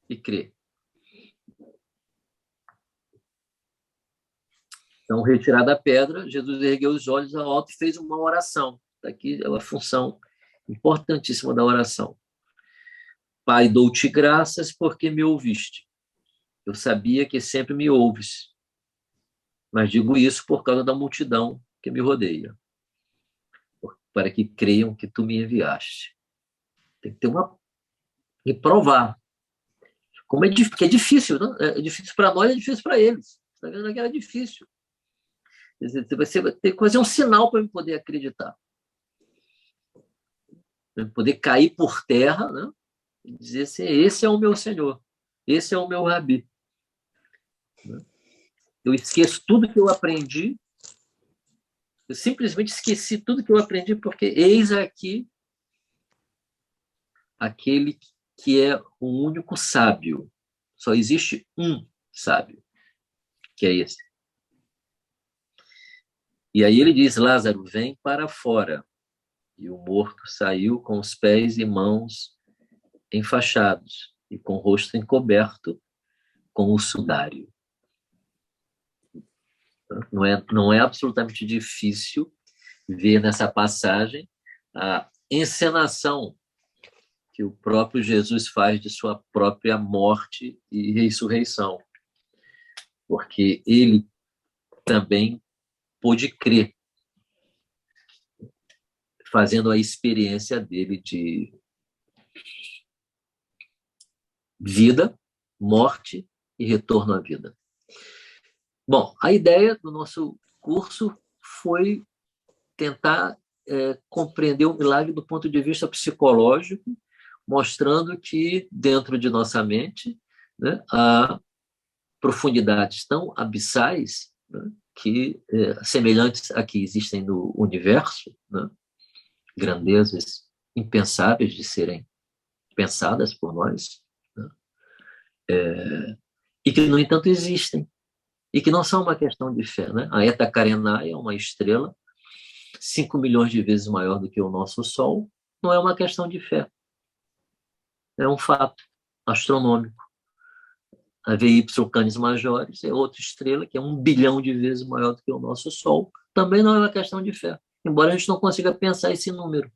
e crê. Então, retirada a pedra, Jesus ergueu os olhos ao alto e fez uma oração. Aqui é uma função importantíssima da oração. Pai, dou-te graças porque me ouviste. Eu sabia que sempre me ouves, mas digo isso por causa da multidão que me rodeia, para que creiam que tu me enviaste. Tem que ter e provar. Como que é difícil, não? É difícil para nós, é difícil para eles. Está vendo que era difícil. Você vai ter que fazer um sinal para eu poder acreditar. Para eu poder cair por terra, né? E dizer assim, esse é o meu Senhor, esse é o meu Rabi. Eu esqueço tudo que eu aprendi, eu simplesmente esqueci tudo que eu aprendi, porque eis aqui aquele que é o único sábio. Só existe um sábio, que é esse. E aí ele diz, Lázaro, vem para fora. E o morto saiu com os pés e mãos enfaixados e com o rosto encoberto com o sudário. Não é absolutamente difícil ver nessa passagem a encenação que o próprio Jesus faz de sua própria morte e ressurreição. Porque ele também pôde crer, fazendo a experiência dele de vida, morte e retorno à vida. Bom, a ideia do nosso curso foi tentar compreender o milagre do ponto de vista psicológico, mostrando que dentro de nossa mente, né, há profundidades tão abissais, né, que semelhantes a que existem no universo, né, grandezas impensáveis de serem pensadas por nós, né, e que, no entanto, existem, e que não são uma questão de fé. Né? A Eta Carinae é uma estrela 5 milhões de vezes maior do que o nosso Sol, não é uma questão de fé. É um fato astronômico. A VY Canis Majoris é outra estrela que é 1 bilhão de vezes maior do que o nosso Sol, também não é uma questão de fé, embora a gente não consiga pensar esse número.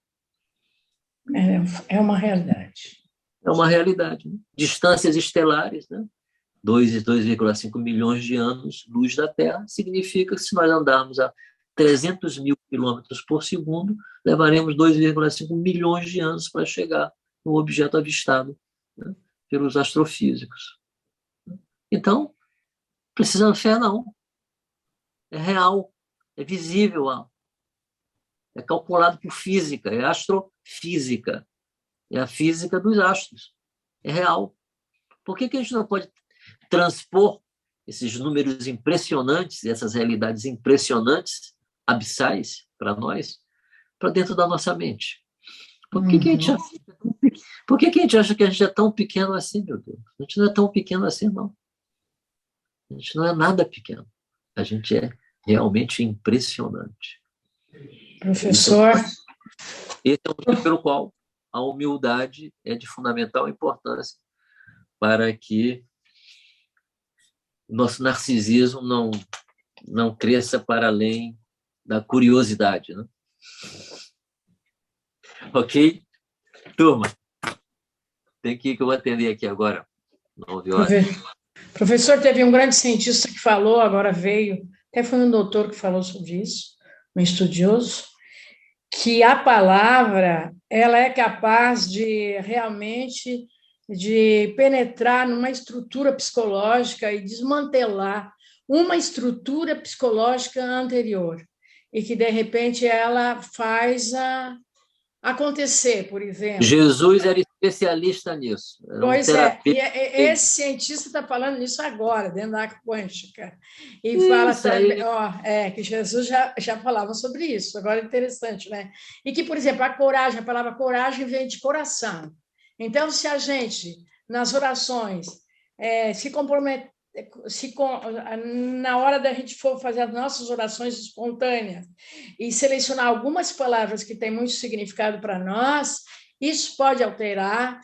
É uma realidade. É uma realidade. Né? Distâncias estelares, né? 2,5 milhões de anos, luz da Terra, significa que se nós andarmos a 300 mil quilômetros por segundo, levaremos 2,5 milhões de anos para chegar no objeto avistado, né, pelos astrofísicos. Então, precisa de fé, não. É real, é visível, é calculado por física, é astrofísica, é a física dos astros, é real. Por que a gente não pode transpor esses números impressionantes, essas realidades impressionantes, abissais para nós, para dentro da nossa mente? Por que a gente acha que a gente é tão pequeno assim, meu Deus? A gente não é tão pequeno assim, não. A gente não é nada pequeno. A gente é realmente impressionante. Professor. Esse é o motivo pelo qual a humildade é de fundamental importância para que nosso narcisismo não cresça para além da curiosidade, né? Ok? Turma, tem que ir, que eu vou atender aqui agora, 9 horas. Professor, teve um grande cientista que falou, agora veio, até foi um doutor que falou sobre isso, um estudioso, que a palavra, ela é capaz de realmente de penetrar numa estrutura psicológica e desmantelar uma estrutura psicológica anterior, e que, de repente, ela faz acontecer, por exemplo. Jesus era especialista nisso. Era Pois é, e esse cientista está falando nisso agora, dentro da quântica. E fala também, que Jesus já falava sobre isso, agora é interessante, né? E que, por exemplo, a palavra coragem vem de coração. Então, se a gente, nas orações, se comprometer, na hora da gente for fazer as nossas orações espontâneas e selecionar algumas palavras que têm muito significado para nós, isso pode alterar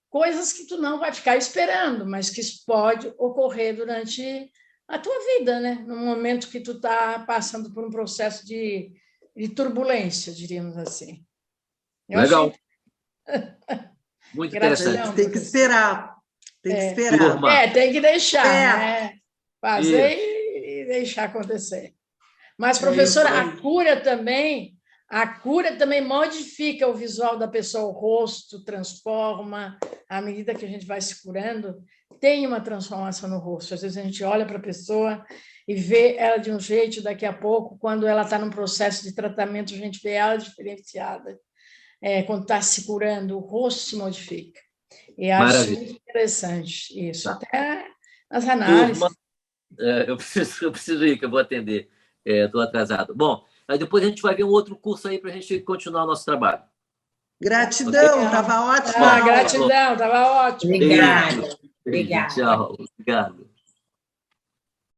coisas que tu não vai ficar esperando, mas que isso pode ocorrer durante a tua vida, né? No momento que tu está passando por um processo de turbulência, diríamos assim. Legal. Muito interessante. Tem que esperar. Tem que esperar. Tem que deixar, né? Fazer e deixar acontecer. Mas, professora, a cura também modifica o visual da pessoa, o rosto transforma, à medida que a gente vai se curando, tem uma transformação no rosto. Às vezes a gente olha para a pessoa e vê ela de um jeito, daqui a pouco, quando ela está num processo de tratamento, a gente vê ela diferenciada. Quando está se curando, o rosto se modifica. E acho muito interessante isso, até nas análises. Turma, eu preciso ir, que eu vou atender. Estou atrasado. Bom, aí depois a gente vai ver um outro curso aí para a gente continuar o nosso trabalho. Gratidão, estava ótimo. Gratidão, estava ótimo. Obrigada. Tchau, obrigado.